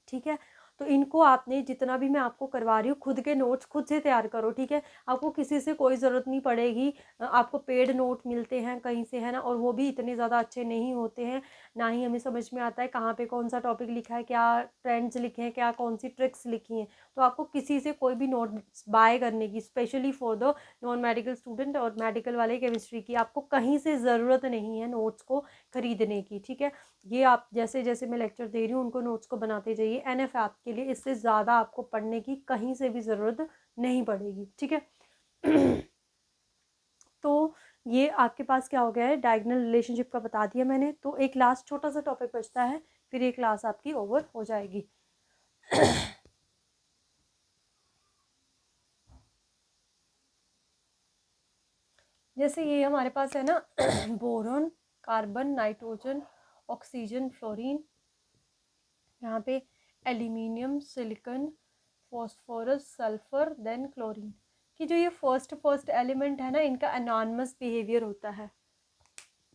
ठीक है। तो इनको आपने जितना भी मैं आपको करवा रही हूँ, खुद के नोट्स खुद से तैयार करो, ठीक है। आपको किसी से कोई ज़रूरत नहीं पड़ेगी। आपको पेड नोट मिलते हैं कहीं से, है ना, और वो भी इतने ज़्यादा अच्छे नहीं होते हैं, ना ही हमें समझ में आता है कहाँ पे कौन सा टॉपिक लिखा है, क्या ट्रेंड्स लिखे हैं, क्या कौन सी ट्रिक्स लिखी हैं। तो आपको किसी से कोई भी नोट्स बाय करने की, specially for the non medical student और मेडिकल वाले केमिस्ट्री की, आपको कहीं से ज़रूरत नहीं है नोट्स को खरीदने की, ठीक है। ये आप जैसे जैसे मैं लेक्चर दे रही हूँ उनको नोट्स को बनाते जाइए, NF ऐप के लिए इससे ज़्यादा आपको पढ़ने की कहीं से भी ज़रूरत नहीं पड़ेगी, ठीक है। तो ये आपके पास क्या हो गया है, डायगोनल रिलेशनशिप का बता दिया मैंने। तो एक लास्ट छोटा सा टॉपिक बचता है, फिर ये क्लास आपकी ओवर हो जाएगी। जैसे ये हमारे पास है ना, boron, carbon, nitrogen, oxygen, fluorine, यहाँ पे aluminium, silicon, phosphorus, sulphur, then chlorine, कि जो ये फर्स्ट एलिमेंट है ना, इनका एनॉनमस बिहेवियर होता है।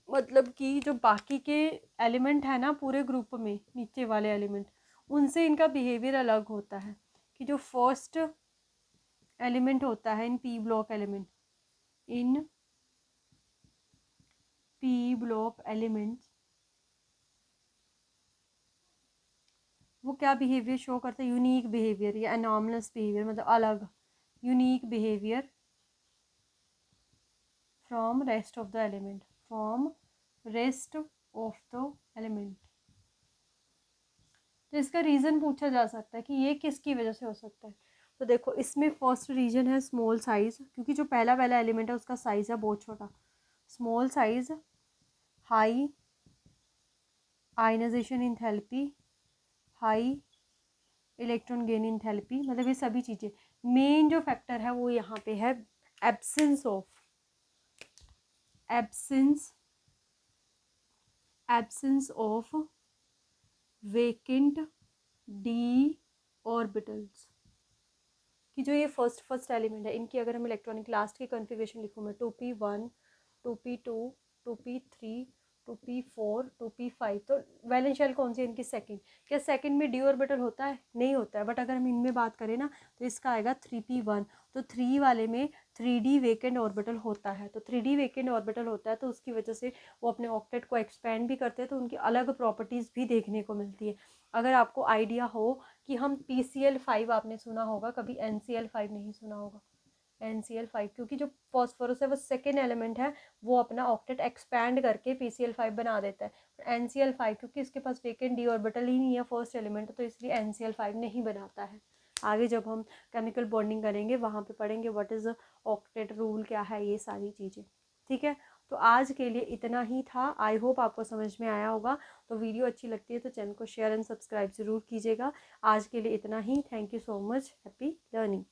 मतलब कि जो बाकी के एलिमेंट है ना पूरे ग्रुप में, नीचे वाले एलिमेंट, उनसे इनका बिहेवियर अलग होता है। कि जो फर्स्ट एलिमेंट होता है in P block element, in P block elements, वो क्या बिहेवियर शो करते हैं, यूनिक बिहेवियर या एनॉमलस बिहेवियर, मतलब अलग, unique behaviour from rest of the element, from rest of the element. तो इसका रीज़न पूछा जा सकता है कि ये किसकी वजह से हो सकता है। तो देखो, इसमें फर्स्ट रीजन है स्मॉल साइज़, क्योंकि जो पहला वाला एलिमेंट है उसका साइज़ है बहुत छोटा। Small size, high ionisation enthalpy, high electron gain enthalpy, मतलब ये सभी चीज़ें। मेन जो फैक्टर है वो यहाँ पे है absence of vacant D orbitals. कि जो ये फर्स्ट एलिमेंट है, इनकी अगर हम इलेक्ट्रॉनिक लास्ट की कॉन्फ़िगरेशन लिखूँ मैं, 2p1, 2p2, 2p3, 2p4, 2p5, तो वैलेंस शेल कौन सी है इनकी, सेकंड। क्या सेकंड में डी ऑर्बिटल होता है? नहीं होता है। बट अगर हम इनमें बात करें ना, तो इसका आएगा 3p1। तो 3 वाले में 3d वेकेंट ऑर्बिटल होता है। तो 3d वेकेंट ऑर्बिटल होता है तो उसकी वजह से वो अपने ऑक्टेट को एक्सपेंड भी करते हैं, तो उनकी अलग प्रॉपर्टीज़ भी देखने को मिलती है। अगर आपको आइडिया हो कि हम PCl5, आपने सुना होगा कभी, NCl5 नहीं सुना होगा। NCl5, क्योंकि जो फॉस्फोरस है वो सेकेंड एलिमेंट है, वो अपना ऑक्टेट एक्सपैंड करके PCl5 बना देता है। NCl5 क्योंकि इसके पास वेकेंट डी ऑर्बिटल ही नहीं है फर्स्ट एलिमेंट, तो इसलिए NCl5 नहीं बनाता है। आगे जब हम केमिकल बॉन्डिंग करेंगे वहाँ पे पढ़ेंगे व्हाट इज़ ऑक्टेट रूल, क्या है, ये सारी चीज़ें। ठीक है, तो आज के लिए इतना ही था। आई होप आपको समझ में आया होगा। तो वीडियो अच्छी लगती है तो चैनल को शेयर एंड सब्सक्राइब ज़रूर कीजिएगा। आज के लिए इतना ही। Thank you so much. Happy learning.